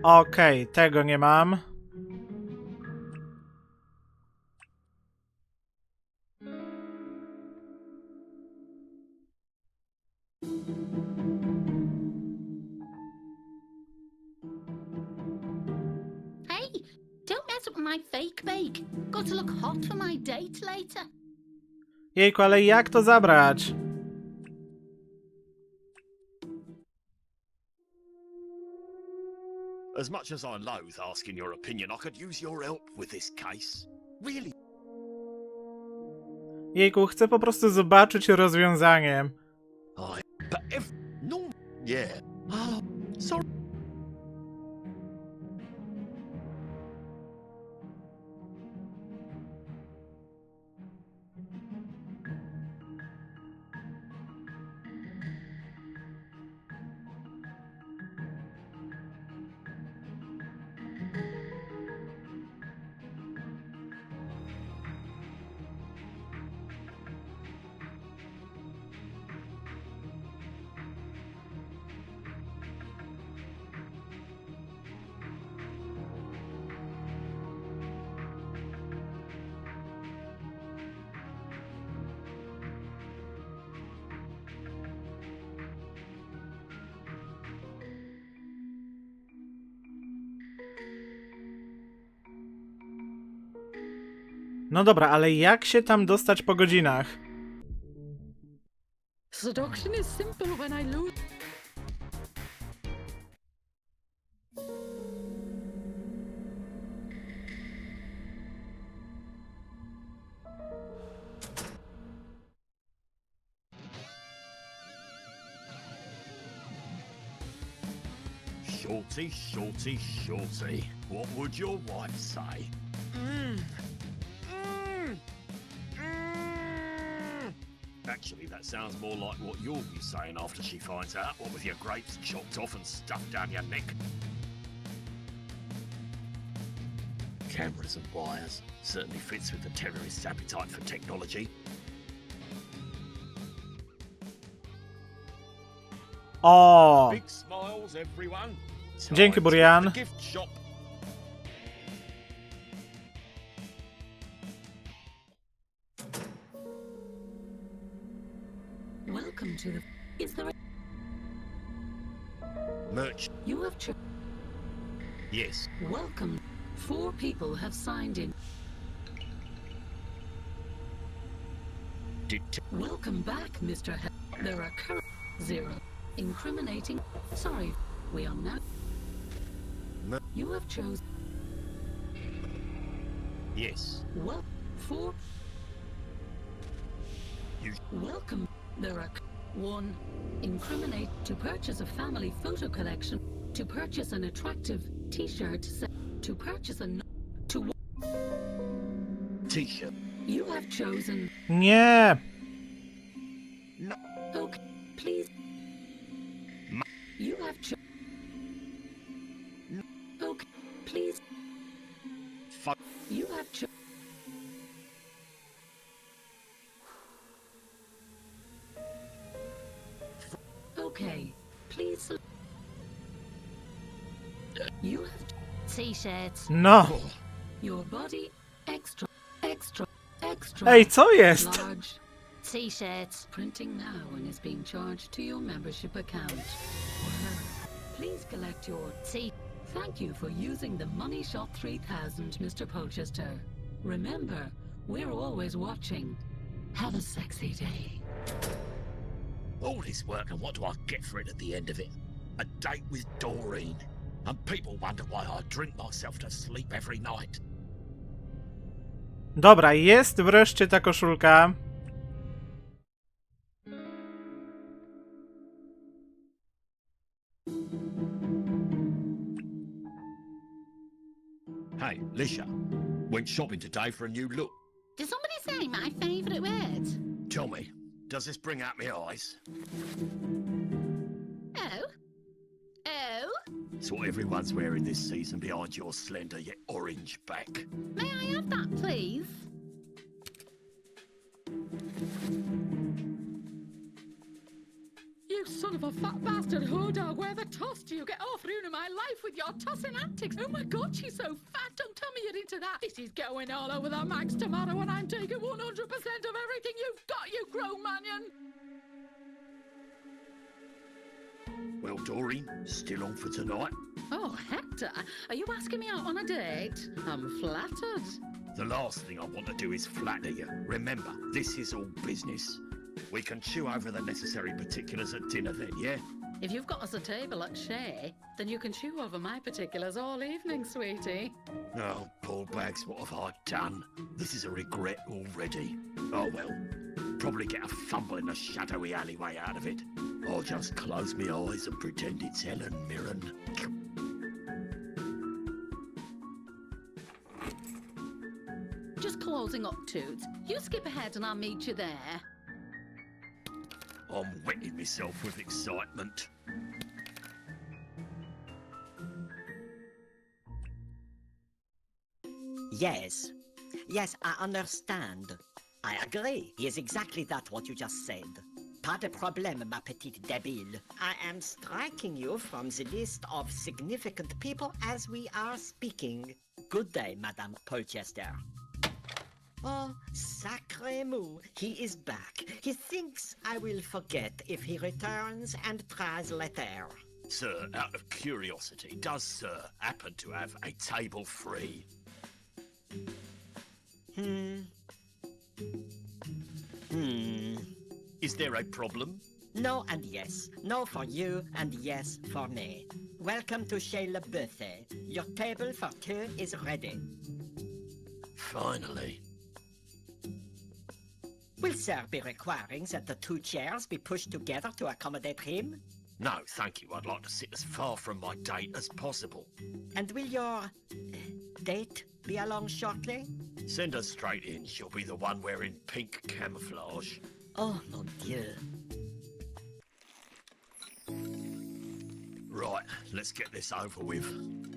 Okej, tego nie mam. Hey, don't mess up my fake bake. Got to look hot for my date later. Jejku, ale jak to zabrać? As much as I loathe asking your opinion, I could use your help with this case. Really? Jejku, chcę po prostu zobaczyć rozwiązanie. But if... No... Yeah. Oh, sorry. No dobra, ale jak się tam dostać po godzinach? Seduction is simple when I lose. Shorty, shorty, shorty. What would your wife say? Actually, that sounds more like what you'll be saying after she finds out, what with your grapes chopped off and stuffed down your neck. Cameras and wires. Certainly fits with the terrorist's appetite for technology. O! Big smiles, everyone. Dzięki, Time to Burian. the gift shop. Welcome to the. Is there a. Merch. You have Yes. Welcome. 4 people have signed in. Welcome back, Mr. There are current 0. Incriminating. Sorry, we are now. You have chosen. Yes. Well, 4. You. Welcome. There are 1. Incriminate to purchase a family photo collection, to purchase an attractive T-shirt set, to purchase a to. T-shirt. You have chosen. Nie! No. Okay, please. You have chosen. Okay, please. Fuck. You have chosen. Okay, please. You have T-shirts. No! your body extra. Ej, co jest? Large, t-shirts. Printing now and is being charged to your membership account. Please collect your Tea. Thank you for using the Money Shot 3000, Mr. Colchester. Remember, we're always watching. Have a sexy day. All this work, and what do I get for it at the end of it? A date with Doreen. And people wonder why I drink myself to sleep every night. Dobra, jest wreszcie ta koszulka. Hey, Lisha. Went shopping today for a new look. Did somebody say my favourite word? Tell me, does this bring out my eyes? Oh? Oh? It's what everyone's wearing this season behind your slender yet orange back. May I have that, please? You son of a fat bastard whore dog, where the toss do you get off ruining my life with your tossing antics? Oh my god, she's so fat, don't tell me you're into that. This is going all over the max tomato and I'm taking 100% of everything you've got, you Cro-Magnon. Well, Doreen, still on for tonight? Oh, Hector, are you asking me out on a date? I'm flattered. The last thing I want to do is flatter you. Remember, this is all business. We can chew over the necessary particulars at dinner then, yeah? If you've got us a table at Shea, then you can chew over my particulars all evening, sweetie. Oh, poor bags, what have I done? This is a regret already. Oh well, probably get a fumble in the shadowy alleyway out of it. Or just close my eyes and pretend it's Helen Mirren. Just closing up, Toots. You skip ahead and I'll meet you there. I'm wetting myself with excitement. Yes. Yes, I understand. I agree. He is exactly that what you just said. Pas de problème, ma petite débile. I am striking you from the list of significant people as we are speaking. Good day, Madame Colchester. Oh, sacré mou, he is back. He thinks I will forget if he returns and tries later. Sir, out of curiosity, does Sir happen to have a table free? Is there a problem? No and yes. No for you and yes for me. Welcome to Chez Le Buffet. Your table for two is ready. Finally. Will Sir be requiring that the two chairs be pushed together to accommodate him? No, thank you. I'd like to sit as far from my date as possible. And will your date be along shortly? Send her straight in. She'll be the one wearing pink camouflage. Oh, mon Dieu. Right, let's get this over with.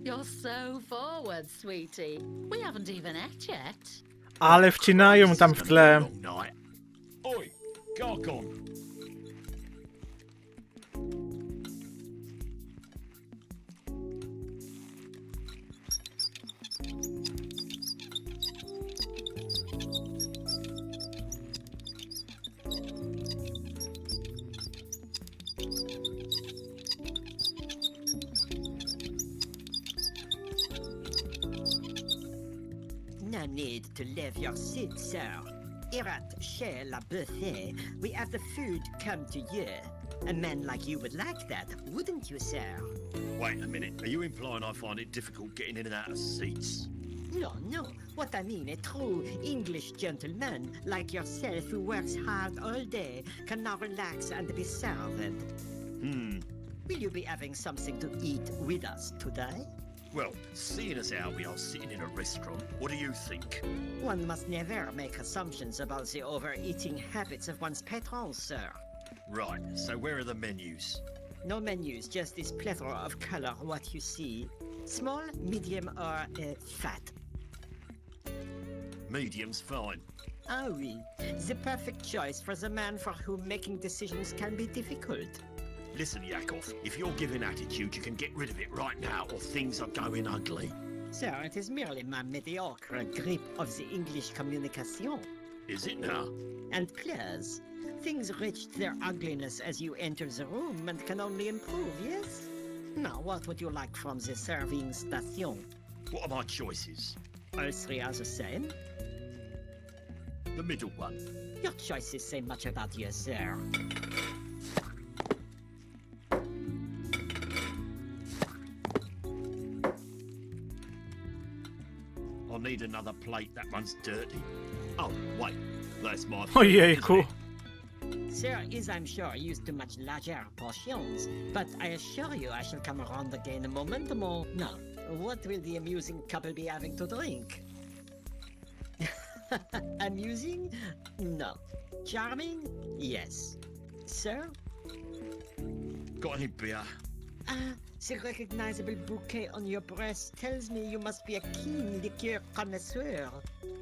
You're so forward, sweetie. We haven't even ate yet. Ale wcinają tam w tle. Long night. Oi, Gargon. No need to leave your seat, sir. Here at Chez La Buffet, we have the food come to you. A man like you would like that, wouldn't you, sir? Wait a minute. Are you implying I find it difficult getting in and out of seats? No, no. What I mean, a true English gentleman like yourself who works hard all day can now relax and be served. Will you be having something to eat with us today? Well, seeing as how we are sitting in a restaurant, what do you think? One must never make assumptions about the overeating habits of one's patrons, sir. Right, so where are the menus? No menus, just this plethora of color, what you see. Small, medium, or fat. Medium's fine. Ah oui, the perfect choice for the man for whom making decisions can be difficult. Listen, Yakov, if you're giving attitude, you can get rid of it right now, or things are going ugly. Sir, it is merely my mediocre grip of the English communication. Is it now? And plus, things reached their ugliness as you enter the room and can only improve, yes? Now, what would you like from the serving station? What are my choices? All three are the same. The middle one. Your choices say much about you, sir. I'll need another plate. That one's dirty. Oh, wait. That's my fault, Ojejku. isn't it? Sir is, I'm sure, used to much larger portions, but I assure you I shall come around again a moment more. Now, what will the amusing couple be having to drink? Amusing? No. Charming? Yes. Sir? Got any beer? The recognizable bouquet on your breast tells me you must be a keen liqueur connoisseur.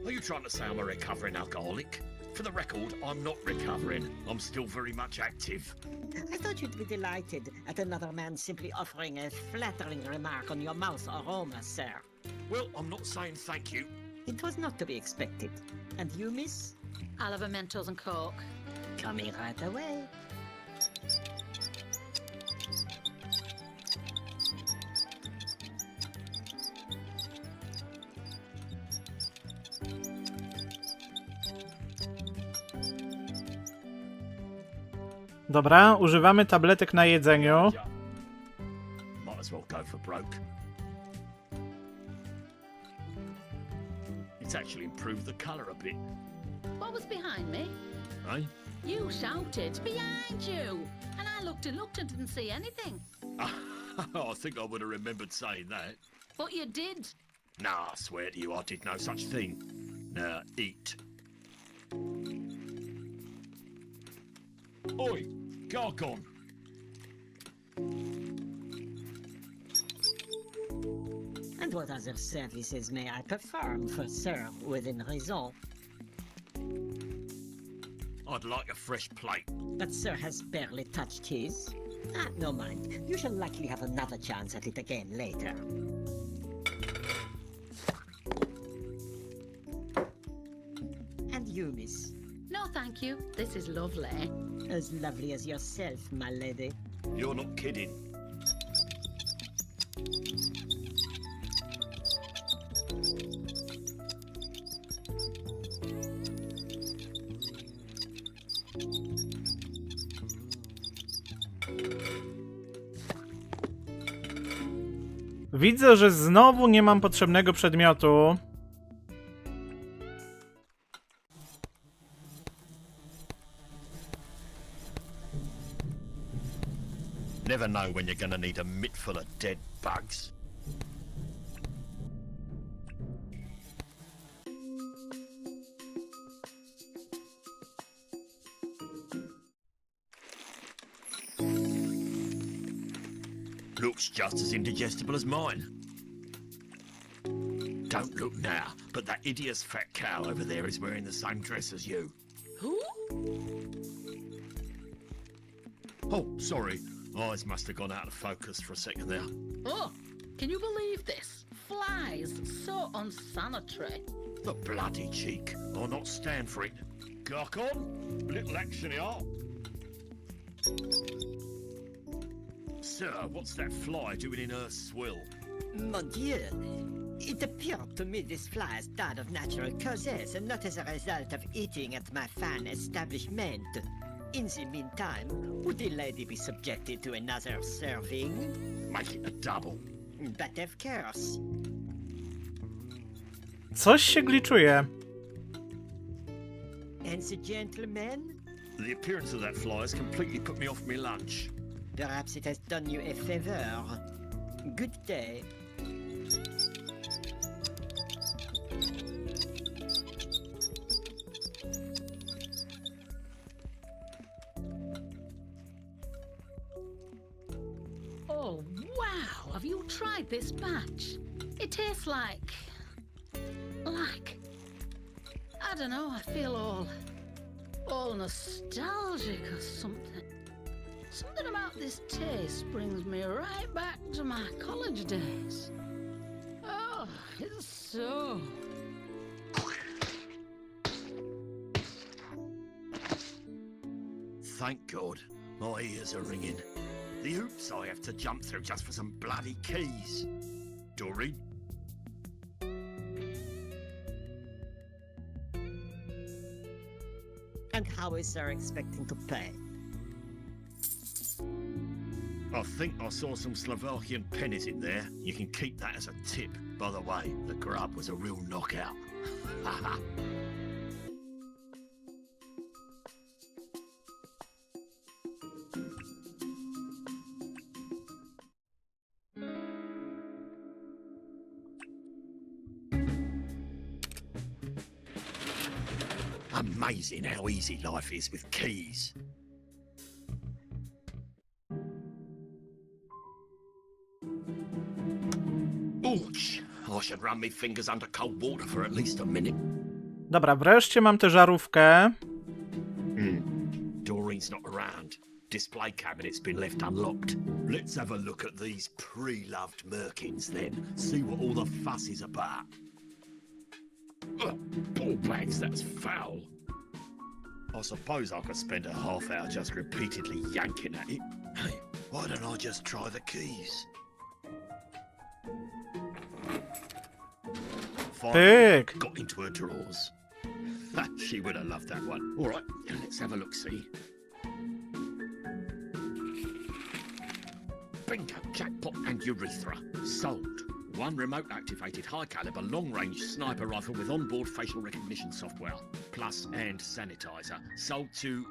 Are you trying to say I'm a recovering alcoholic? For the record, I'm not recovering. I'm still very much active. I thought you'd be delighted at another man simply offering a flattering remark on your mouth aroma, sir. Well, I'm not saying thank you. It was not to be expected. And you, miss? I'll have a Mentos and Coke. Coming right away. Dobra, używamy tabletek na jedzeniu. Might as well go for broke. It's actually improved the colour a bit. What was behind me? Eh? You shouted, behind you! And I looked and didn't see anything. I think I would have remembered saying that. But you did. Nah, I swear to you, I did no such thing. Now, eat. Oi, Gargon! And what other services may I perform for sir within reason? I'd like a fresh plate. But sir has barely touched his. No mind. You shall likely have another chance at it again later. And you, miss? No, thank you. This is lovely. As lovely as yourself, my lady. You're not kidding. Widzę, że znowu nie mam potrzebnego przedmiotu. Never know when you're gonna need a mitt full of dead bugs. Looks just as indigestible as mine. Don't look now, but that hideous fat cow over there is wearing the same dress as you. Who? Oh, sorry. Eyes must have gone out of focus for a second there. Oh, can you believe this? Flies. So unsanitary. The bloody cheek. I'll not stand for it. Gawk on. Little action here. Sir, what's that fly doing in her swill? Mon Dieu! It appeared to me this fly has died of natural causes and not as a result of eating at my fine establishment. In the meantime, would the lady be subjected to another serving? Make it a double. But of course. Coś się gliczuje. And the gentleman? The appearance of that fly has completely put me off my lunch. Perhaps it has done you a favor. Good day. Oh, wow. Have you tried this batch? It tastes like... I don't know, I feel all nostalgic or something. Something about this taste brings me right back to my college days. Oh, it's so... thank God. My ears are ringing. The hoops I have to jump through just for some bloody keys. Doreen? And how is Sir expecting to pay? I think I saw some Slovakian pennies in there. You can keep that as a tip. By the way, the grub was a real knockout. Amazing how easy life is with keys. Ouch! I should run my fingers under cold water for at least a minute. Dobra, wreszcie mam tę żarówkę. Doreen's not around. Display cabinet's been left unlocked. Let's have a look at these pre-loved merkins then. See what all the fuss is about. Ball bags, that's foul. I suppose I could spend a half hour just repeatedly yanking at it. Hey, why don't I just try the keys? Finally, Pyk! got into her drawers. She would have loved that one. All right, let's have a look-see. Bingo, jackpot and urethra. Sold. One remote-activated high-caliber, long-range sniper rifle with onboard facial recognition software. Plus and sanitizer. Sold to...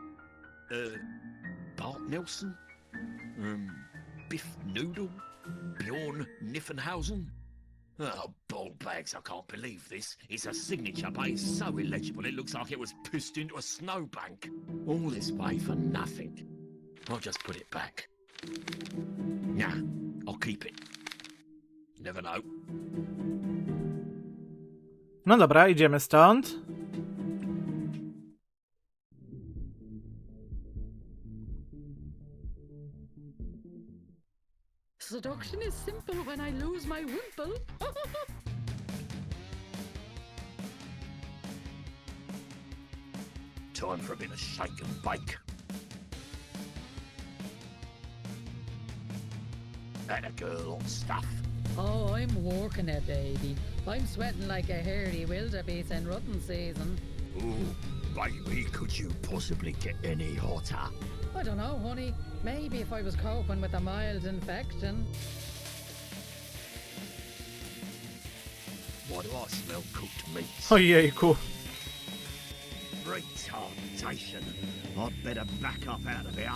Bart Nelson? Biff Noodle? Bjorn Niffenhausen? Oh, ball bags, I can't believe this. It's a signature, but it's so illegible it looks like it was pushed into a snowbank. All this way for nothing. I'll just put it back. Nah, I'll keep it. Never know. No dobra, idziemy stąd. Seduction is simple when I lose my wimple. Time for a bit of shake and bake. That a girl on stuff. Oh, I'm working it, baby. I'm sweating like a hairy wildebeest in rutting season. Ooh, baby, could you possibly get any hotter? I don't know, honey. Maybe if I was coping with a mild infection. Why do I smell cooked meat? Ojejku. Retardation. I'd better back up out of here.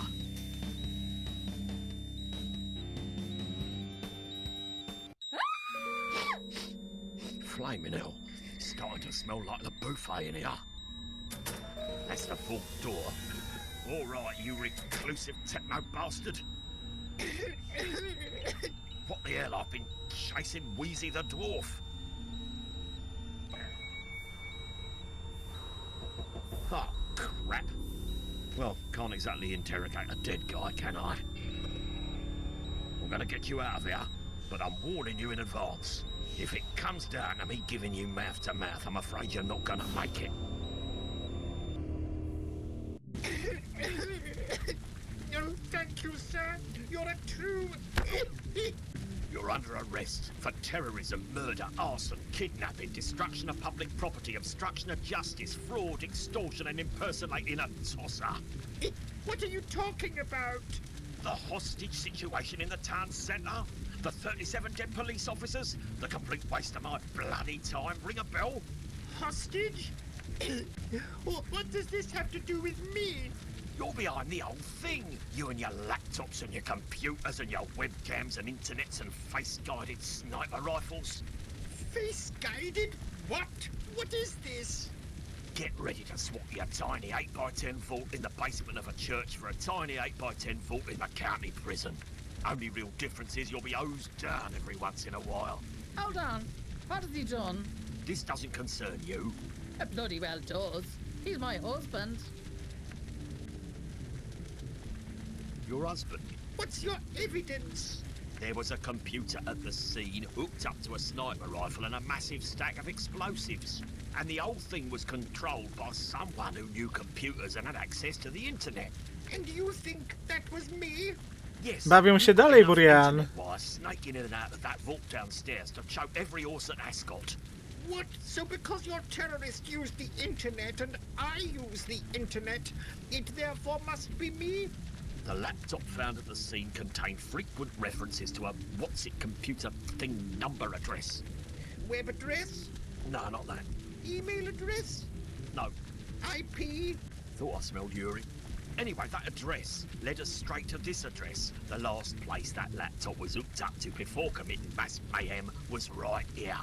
Flaming hell. It's starting to smell like the buffet in here. That's the fourth door. All right, you reclusive techno bastard. What the hell? I've been chasing Wheezy the dwarf. Oh, crap. Well, can't exactly interrogate a dead guy, can I? I'm gonna get you out of here, but I'm warning you in advance. If it comes down to me giving you mouth to mouth, I'm afraid you're not gonna make it. Oh, thank you, sir. You're a true... You're under arrest for terrorism, murder, arson, kidnapping, destruction of public property, obstruction of justice, fraud, extortion, and impersonating a tosser. What are you talking about? The hostage situation in the town centre, the 37 dead police officers, the complete waste of my bloody time. Ring a bell? Hostage? What does this have to do with me? You're behind the whole thing. You and your laptops and your computers and your webcams and internets and face-guided sniper rifles. Face-guided? What? What is this? Get ready to swap your tiny 8x10 vault in the basement of a church for a tiny 8x10 vault in the county prison. Only real difference is you'll be hosed down every once in a while. Hold on. What has he done? This doesn't concern you. It bloody well does. He's my husband. Your husband. What's your evidence? There was a computer at the scene hooked up to a sniper rifle and a massive stack of explosives. And the whole thing was controlled by someone who knew computers and had access to the internet. And you think that was me? Yes. Bawią się dalej, Burian. Why, snaking in and out of that vault downstairs to choke every horse at Ascot. What? So because your terrorist used the internet and I use the internet, it therefore must be me? The laptop found at the scene contained frequent references to a what's-it computer thing number address. Web address? No, not that. Email address? No. IP? Thought I smelled urine. Anyway, that address led us straight to this address. The last place that laptop was hooked up to before committing mass mayhem was right here.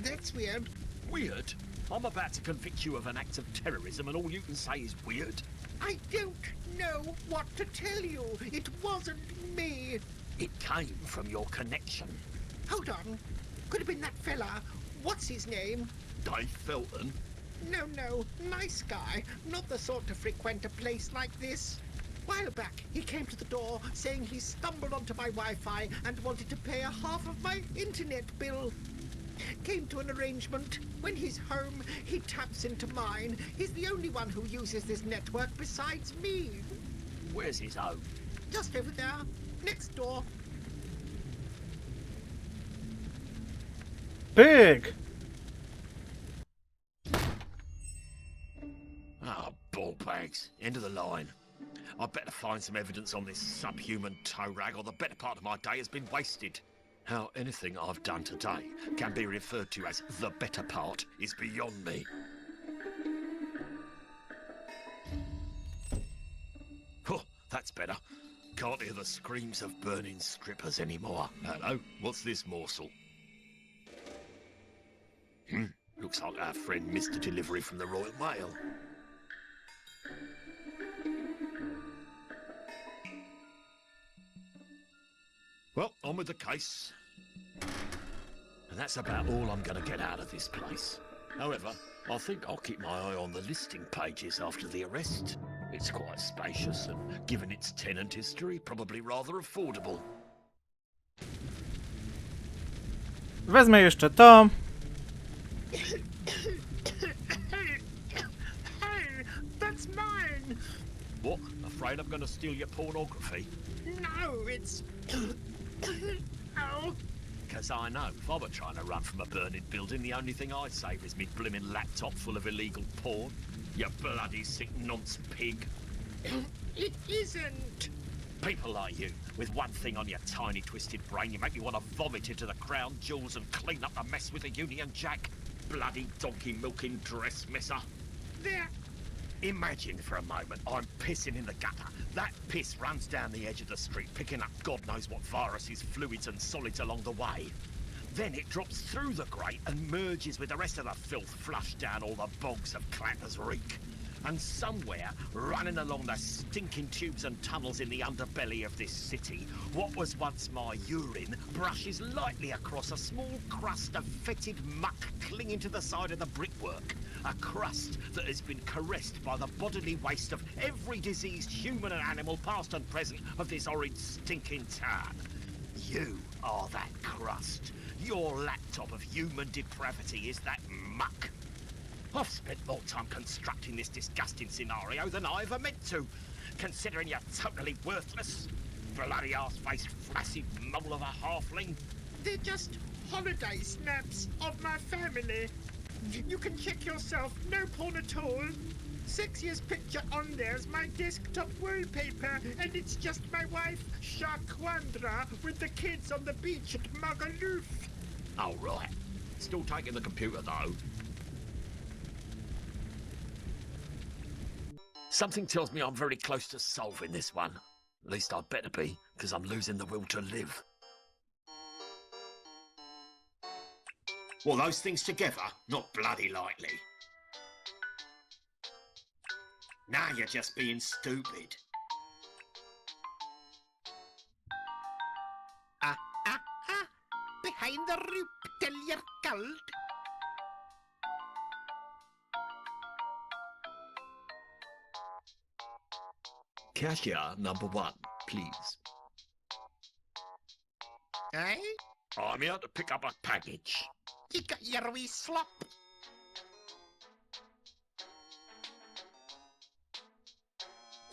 That's weird. Weird? I'm about to convict you of an act of terrorism and all you can say is weird? I don't know what to tell you. It wasn't me. It came from your connection. Hold on. Could have been that fella. What's his name? Dave Felton? No. Nice guy. Not the sort to frequent a place like this. While back, he came to the door saying he stumbled onto my Wi-Fi and wanted to pay a half of my internet bill. Came to an arrangement. When he's home, he taps into mine. He's the only one who uses this network besides me. Where's his home? Just over there. Next door. Pyk! Ah, ball bags. End of the line. I'd better find some evidence on this subhuman toe rag or the better part of my day has been wasted. How anything I've done today can be referred to as the better part is beyond me. Oh, that's better. Can't hear the screams of burning strippers anymore. Hello, what's this morsel? Looks like our friend missed a delivery from the Royal Mail. Well, on with the case. And that's about all I'm going to get out of this place. However, I think I'll keep my eye on the listing pages after the arrest. It's quite spacious and, given its tenant history, probably rather affordable. Wezmę jeszcze to. Hey, that's mine. What? Afraid I'm going to steal your pornography? No, it's... Oh. Because I know, if I were trying to run from a burning building, the only thing I'd save is me blimmin' laptop full of illegal porn. You bloody sick nonce pig. It isn't. People like you, with one thing on your tiny twisted brain, you make me want to vomit into the crown jewels and clean up the mess with a Union Jack. Bloody donkey-milking dress messer. There. Imagine for a moment I'm pissing in the gutter. That piss runs down the edge of the street, picking up God knows what viruses, fluids and solids along the way. Then it drops through the grate and merges with the rest of the filth flushed down all the bogs of Clapper's Reek. And somewhere, running along the stinking tubes and tunnels in the underbelly of this city, what was once my urine brushes lightly across a small crust of fetid muck clinging to the side of the brickwork. A crust that has been caressed by the bodily waste of every diseased human and animal, past and present, of this horrid stinking town. You are that crust. Your laptop of human depravity is that muck. I've spent more time constructing this disgusting scenario than I ever meant to, considering you're totally worthless. Bloody arse-faced, flaccid mole of a halfling. They're just holiday snaps of my family. You can check yourself, no porn at all. Sexiest picture on there is my desktop wallpaper, and it's just my wife, Shaquandra, with the kids on the beach at Magaluf. Oh, right. Still taking the computer, though. Something tells me I'm very close to solving this one. At least I'd better be, because I'm losing the will to live. Well, those things together, not bloody lightly. Now you're just being stupid. Behind the roof till you're cold. Cashier number 1, please. Eh? I'm here to pick up a package. You got your wee slop.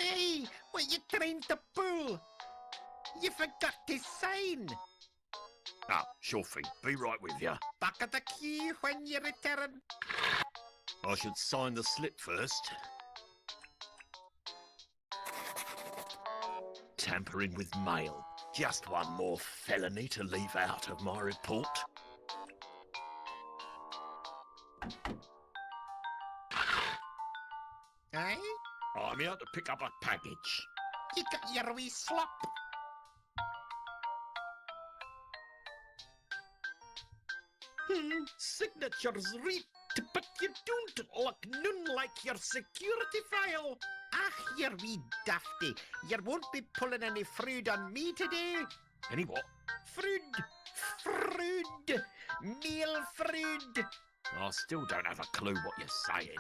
Hey, what you trying to pull? You forgot to sign. Ah, sure thing. Be right with you. Back at the key when you return. I should sign the slip first. Tampering with mail. Just one more felony to leave out of my report. Eh? I'm here to pick up a package. You got your wee slop. Signature's read, but you don't look none like your security file. Ah, you wee dafty. You won't be pulling any fruit on me today. Any what? Fruit. Fruit. Meal fruit. I still don't have a clue what you're saying.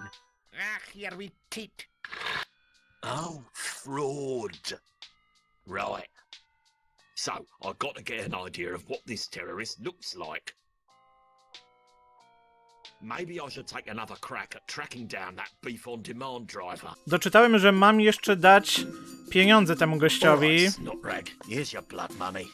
Ah, you wee teat. Oh, fraud. Right. So, I've got to get an idea of what this terrorist looks like. Maybe I should take another crack at tracking down that beef on demand driver. Doczytałem, że mam jeszcze dać pieniądze temu gościowi. Alright, Snotrag, here's your blood money.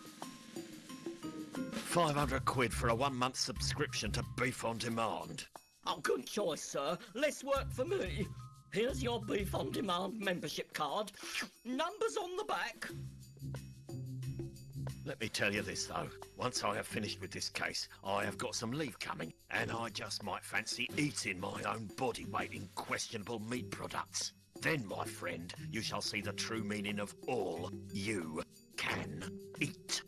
500 quid for a 1 month subscription to Beef on Demand. Oh, good choice, sir. Less work for me. Here's your Beef on Demand membership card. Numbers on the back. Let me tell you this, though. Once I have finished with this case, I have got some leave coming, and I just might fancy eating my own body weight in questionable meat products. Then, my friend, you shall see the true meaning of all you can eat.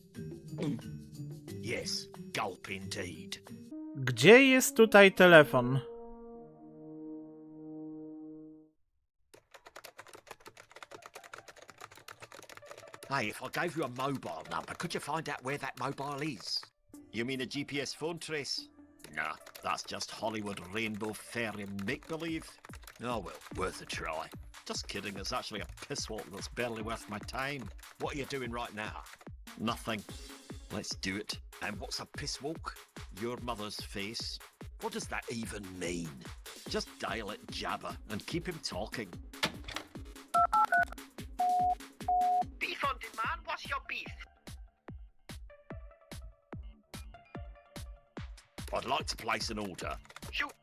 Yes, gulp indeed. Gdzie jest tutaj telefon? Hey, if I gave you a mobile number, could you find out where that mobile is? You mean a GPS phone trace? Nah, that's just Hollywood rainbow fairy make-believe. Oh well, worth a try. Just kidding, it's actually a piss walk that's barely worth my time. What are you doing right now? Nothing. Let's do it. And what's a piss walk? Your mother's face. What does that even mean? Just dial it Jabba and keep him talking. Beef on demand, what's your beef? I'd like to place an order. Shoot.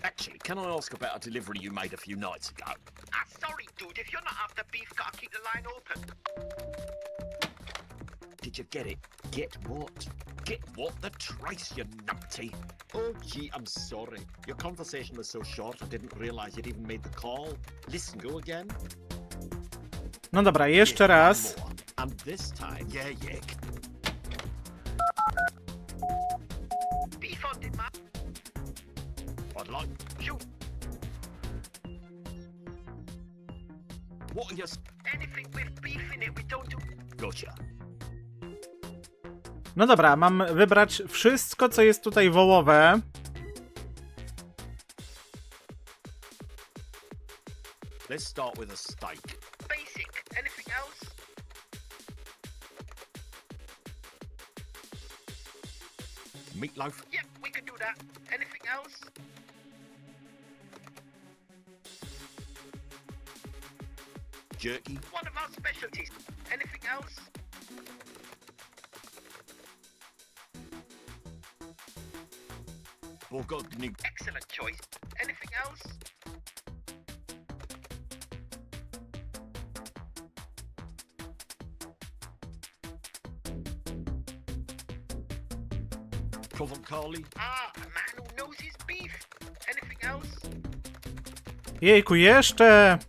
Actually, can I ask about a delivery you made a few nights ago? Ah, sorry, dude, if you're not after beef, gotta keep the line open. Did you get it? Get what? Get what? The trace, you numpty. Oh, gee, I'm sorry. Your conversation was so short, I didn't realize you'd even made the call. Listen, go again. No dobra, jeszcze raz. More. And this time... Yeah. Beef on demand. I'd like... Shoot. What are you... Anything with beef in it, we don't do. Gotcha. No dobra, mam wybrać wszystko, co jest tutaj wołowe. Let's start with a steak. Basic. Anything else? Meatloaf. Yep, we can do that. Anything else? Jerky. One of our specialties. Anything else? Bourgogne. Excellent choice. Anything else? Provençali. Ah, a man who knows his beef. Anything else? Jejku, jeszcze!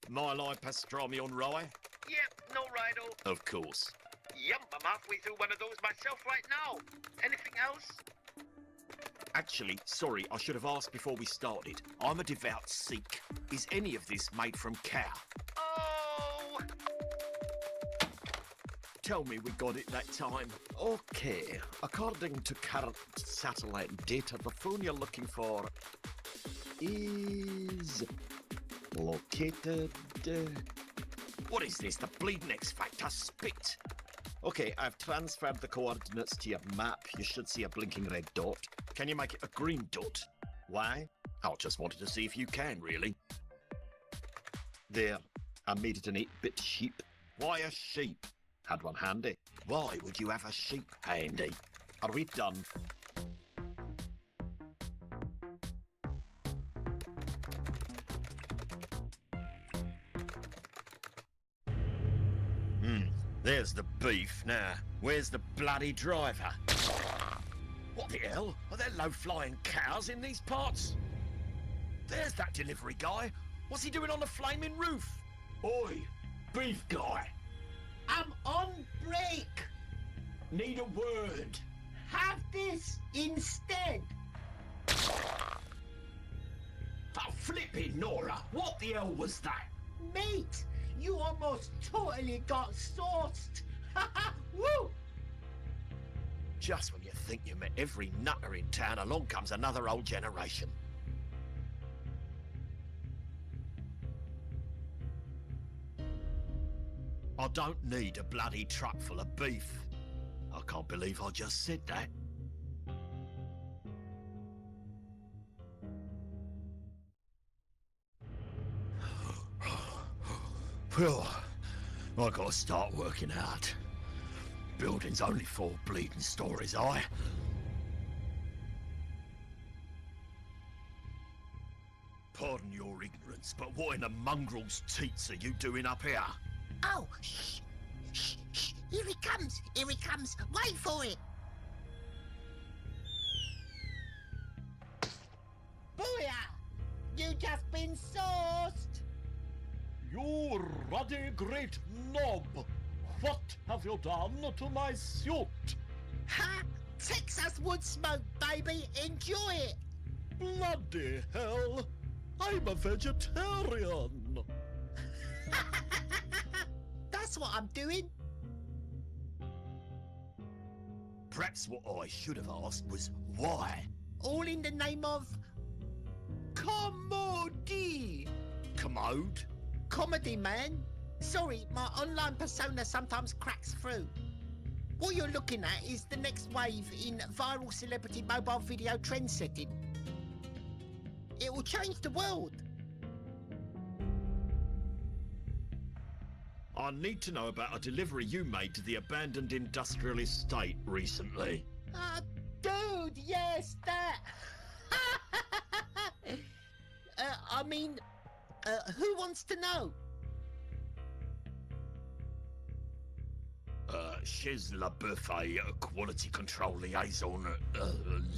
Mile pastrami on rye. Yep, no rido. Of course. Yum, I'm halfway through one of those myself right now. Anything else? Actually, sorry, I should have asked before we started. I'm a devout Sikh. Is any of this made from cow? Oh! Tell me we got it that time. Okay, according to current satellite data, the phone you're looking for is located... What is this, the bleeding X Factor spit? Okay, I've transferred the coordinates to your map. You should see a blinking red dot. Can you make it a green dot? Why? I just wanted to see if you can, really. There. I made it an 8-bit sheep. Why a sheep? Had one handy. Why would you have a sheep handy? Are we done? There's the beef. Now, where's the bloody driver? What the hell? Are there low-flying cows in these parts? There's that delivery guy. What's he doing on the flaming roof? Oi, beef guy. I'm on break. Need a word. Have this instead. Oh, flipping Nora. What the hell was that? Mate, you almost totally got sauced. Woo! Just when you think you met every nutter in town, along comes another old generation. I don't need a bloody truck full of beef. I can't believe I just said that. Well, I gotta start working out. Building's only 4 bleeding stories high. Pardon your ignorance, but what in the mongrel's teats are you doing up here? Oh, shh, shh, shh. Here he comes. Here he comes. Wait for it. Booyah! You just been sauced. You ruddy great knob! What have you done to my suit? Ha! Texas wood smoke, baby. Enjoy it. Bloody hell! I'm a vegetarian! That's what I'm doing. Perhaps what I should have asked was why? All in the name of comedy. Commode? Comedy, man. Sorry, my online persona sometimes cracks through. What you're looking at is the next wave in viral celebrity mobile video trend setting. It will change the world. I need to know about a delivery you made to the abandoned industrial estate recently. Dude, yes, that. Who wants to know? Chez la Buffet, quality control liaison,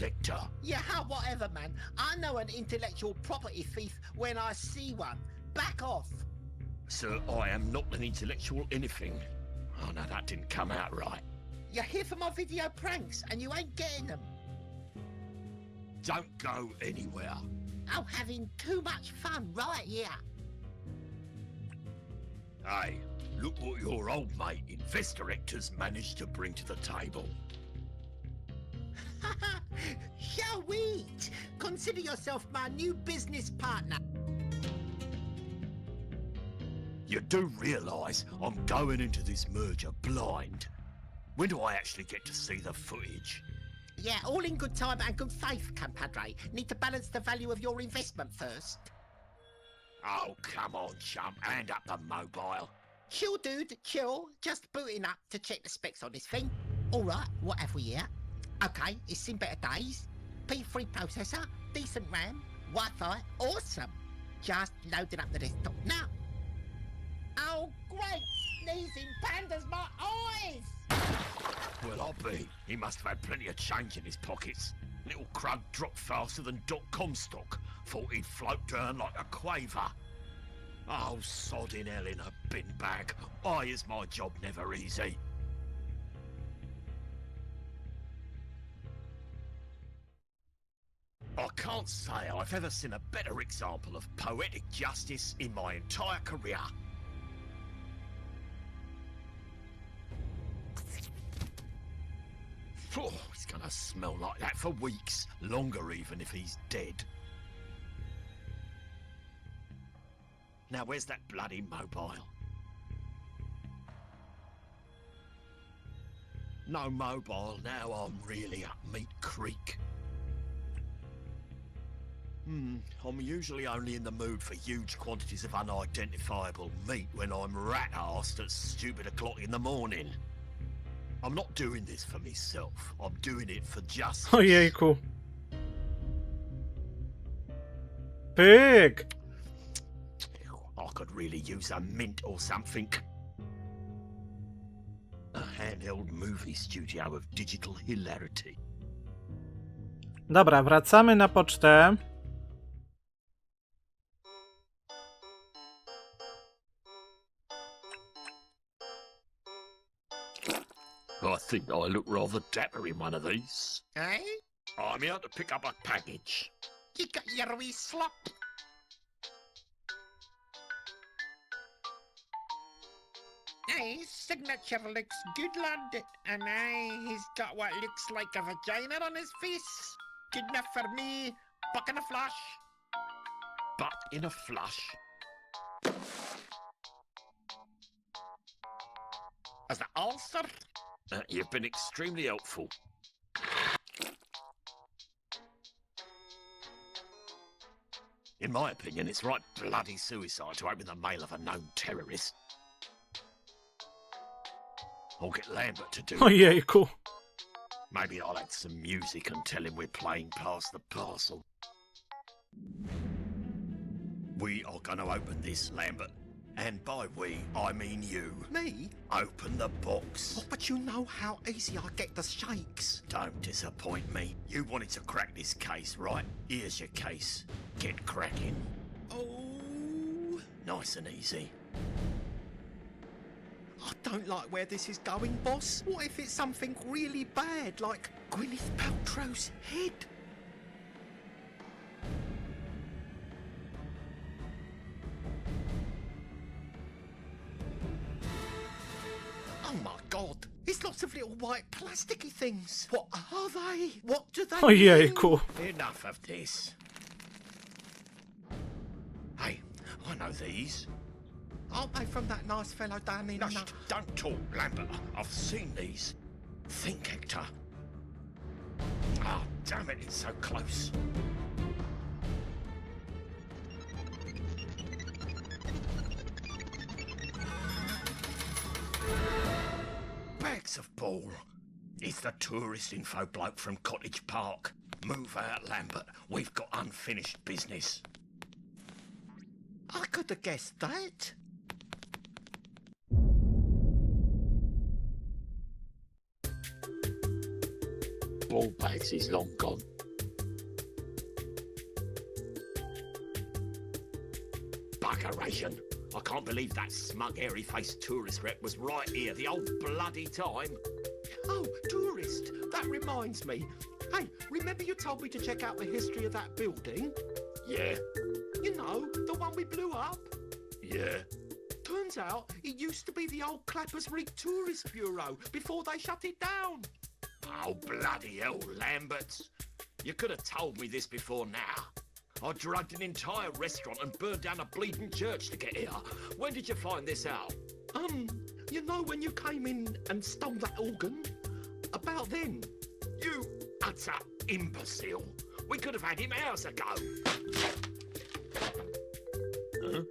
lector. Yeah, whatever, man. I know an intellectual property thief when I see one. Back off. Sir, I am not an intellectual anything. Oh, no, that didn't come out right. You're here for my video pranks, and you ain't getting them. Don't go anywhere. I'm having too much fun right here. Hey, look what your old mate, Investor Hector's managed to bring to the table. Shall we? Consider yourself my new business partner. You do realise I'm going into this merger blind. When do I actually get to see the footage? Yeah, all in good time and good faith, compadre. Need to balance the value of your investment first. Oh, come on, chump. Hand up the mobile. Chill, dude, chill. Just booting up to check the specs on this thing. All right, what have we here? Okay, it's seen better days. P3 processor, decent RAM, Wi-Fi, awesome. Just loading up the desktop now. Oh, great! Sneezing pandas, my eyes! Well, I'll be. He must have had plenty of change in his pockets. Little crud dropped faster than .com stock. Thought he'd float down like a quaver. Oh, sod in hell in a bin bag. Why is my job never easy? I can't say I've ever seen a better example of poetic justice in my entire career. Oh, he's gonna smell like that for weeks. Longer even if he's dead. Now where's that bloody mobile? No mobile, now I'm really up Meat Creek. I'm usually only in the mood for huge quantities of unidentifiable meat when I'm rat-arsed at stupid o'clock in the morning. I'm not doing this for myself. I'm doing it for justice. Ojejku. Pyk! I could really use a mint or something. A handheld movie studio of digital hilarity. Dobra, wracamy na pocztę. I think I look rather dapper in one of these. Eh? I'm here to pick up a package. You got your wee slop. Hey, signature looks good, lad. And he's got what looks like a vagina on his face. Good enough for me. Buck in a flash. But in a flush. As the ulcer? You've been extremely helpful. In my opinion, it's right bloody suicide to open the mail of a known terrorist. I'll get Lambert to do it. Ojejku. Maybe I'll add some music and tell him we're playing past the parcel. We are going to open this, Lambert. And by we, I mean you. Me? Open the box. Oh, but you know how easy I get the shakes. Don't disappoint me. You wanted to crack this case, right? Here's your case. Get cracking. Oh. Nice and easy. I don't like where this is going, boss. What if it's something really bad, like Gwyneth Paltrow's head? Oh my god, it's lots of little white plasticky things. What are they? What do they Ojejku. Enough of this. Hey, I know these. Aren't they from that nice fellow down in... No, don't talk, Lambert. I've seen these. Think, Hector. Oh, damn it, it's so close. Bags of ball. It's the tourist info bloke from Cottage Park. Move out, Lambert. We've got unfinished business. I could have guessed that. Ball bags is long gone. Buggeration. I can't believe that smug, hairy-faced tourist rep was right here the old bloody time. Oh, tourist, that reminds me. Hey, remember you told me to check out the history of that building? Yeah, You know, the one we blew up? yeah. Turns out it used to be the old Clappers Rig Tourist Bureau before they shut it down. Oh, bloody hell, Lambert. You could have told me this before now. I drugged an entire restaurant and burned down a bleeding church to get here. When did you find this out? You know when you came in and stole that organ? About then. You utter imbecile. We could have had him hours ago. Huh?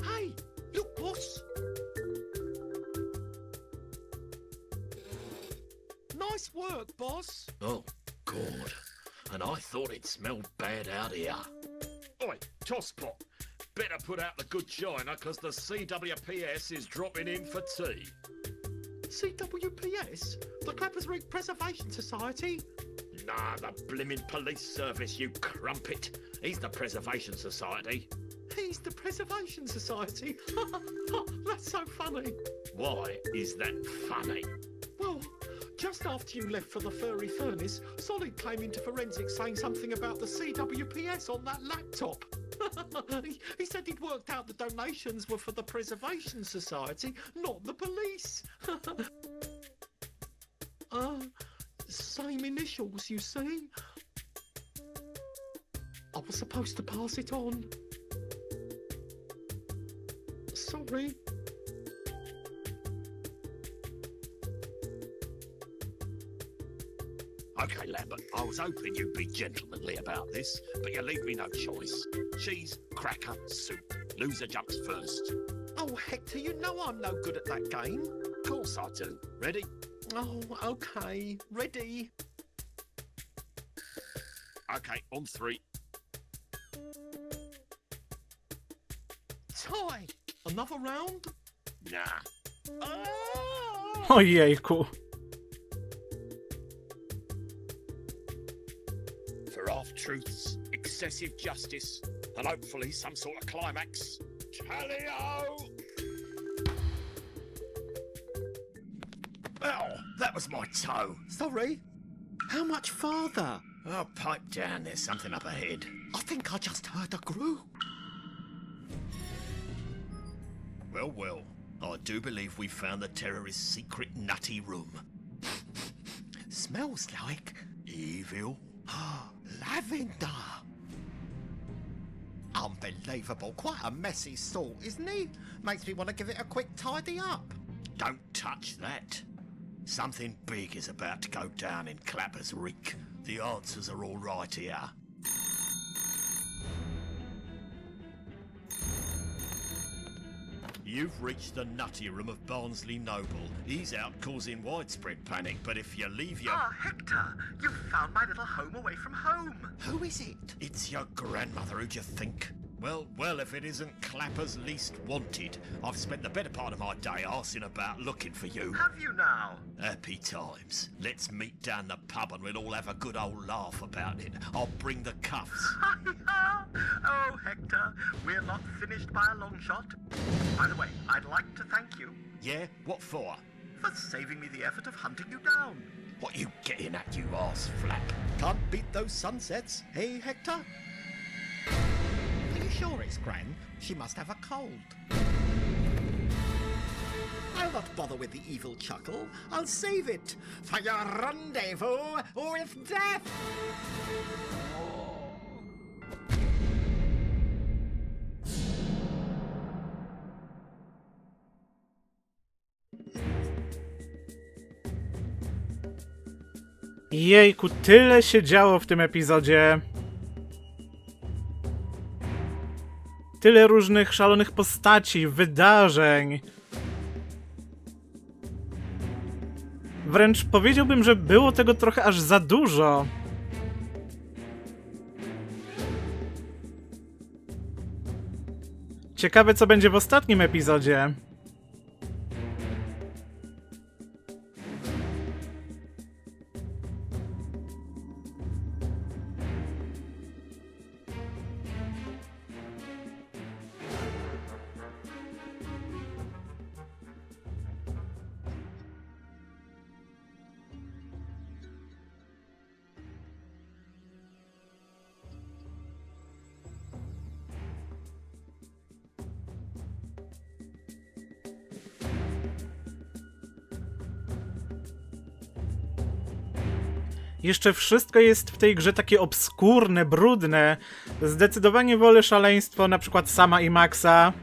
Hey, look, boss. Nice work, boss. Oh, God. And I thought it smelled bad out here. Oi, Tosspot. Better put out the good china, because the CWPS is dropping in for tea. CWPS? The Clappers Rig Preservation Society? Nah, the blimmin' police service, you crumpet. He's the Preservation Society. He's the Preservation Society? That's so funny. Why is that funny? Well, just after you left for the furry furnace, Solid came into forensics saying something about the CWPS on that laptop. He said he'd worked out the donations were for the Preservation Society, not the police. Same initials, you see. I was supposed to pass it on. Sorry. Okay, Lambert, I was hoping you'd be gentlemanly about this, but you leave me no choice. Cheese, cracker, soup. Loser jumps first. Oh, Hector, you know I'm no good at that game. Of course I do. Ready? Oh, okay. Ready. Okay, on 3. Tie. Another round? Nah. Ah! Ojejku. For half-truths, excessive justice, and hopefully some sort of climax. Tally-o! Oh, that was my toe. Sorry. How much farther? Oh, pipe down, there's something up ahead. I think I just heard a group. Well, I do believe we found the terrorist's secret nutty room. Smells like Evil. lavender. Unbelievable. Quite a messy sort, isn't he? Makes me want to give it a quick tidy up. Don't touch that. Something big is about to go down in Clapper's Reek. The answers are all right here. You've reached the nutty room of Barnsley Noble. He's out causing widespread panic, but if you leave your... Ah, Hector, you've found my little home away from home. Who is it? It's your grandmother, who do you think? Well, if it isn't Clapper's least wanted. I've spent the better part of my day arsing about looking for you. Have you now? Happy times. Let's meet down the pub and we'll all have a good old laugh about it. I'll bring the cuffs. Oh, Hector, we're not finished by a long shot. By the way, I'd like to thank you Yeah? What for? for saving me the effort of hunting you down. What you getting at, you arse flap? Can't beat those sunsets, hey, Hector? Are you sure it's Gran? She must have a cold. I'll not bother with the evil chuckle. I'll save it for your rendezvous with death! Jejku, tyle się działo w tym epizodzie. Tyle różnych szalonych postaci, wydarzeń. Wręcz powiedziałbym, że było tego trochę aż za dużo. Ciekawe, co będzie w ostatnim epizodzie. Jeszcze wszystko jest w tej grze takie obskurne, brudne. Zdecydowanie wolę szaleństwo na przykład Sama i Maxa.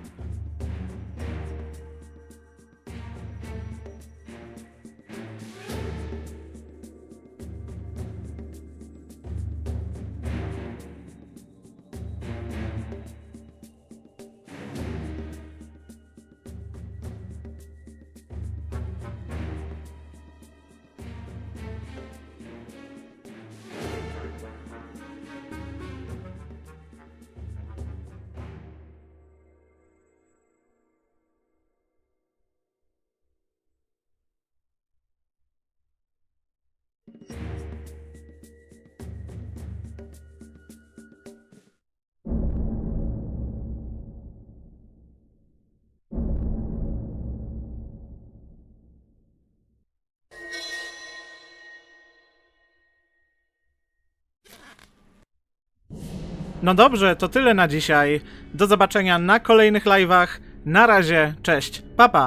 No dobrze, to tyle na dzisiaj. Do zobaczenia na kolejnych live'ach. Na razie, cześć, pa pa!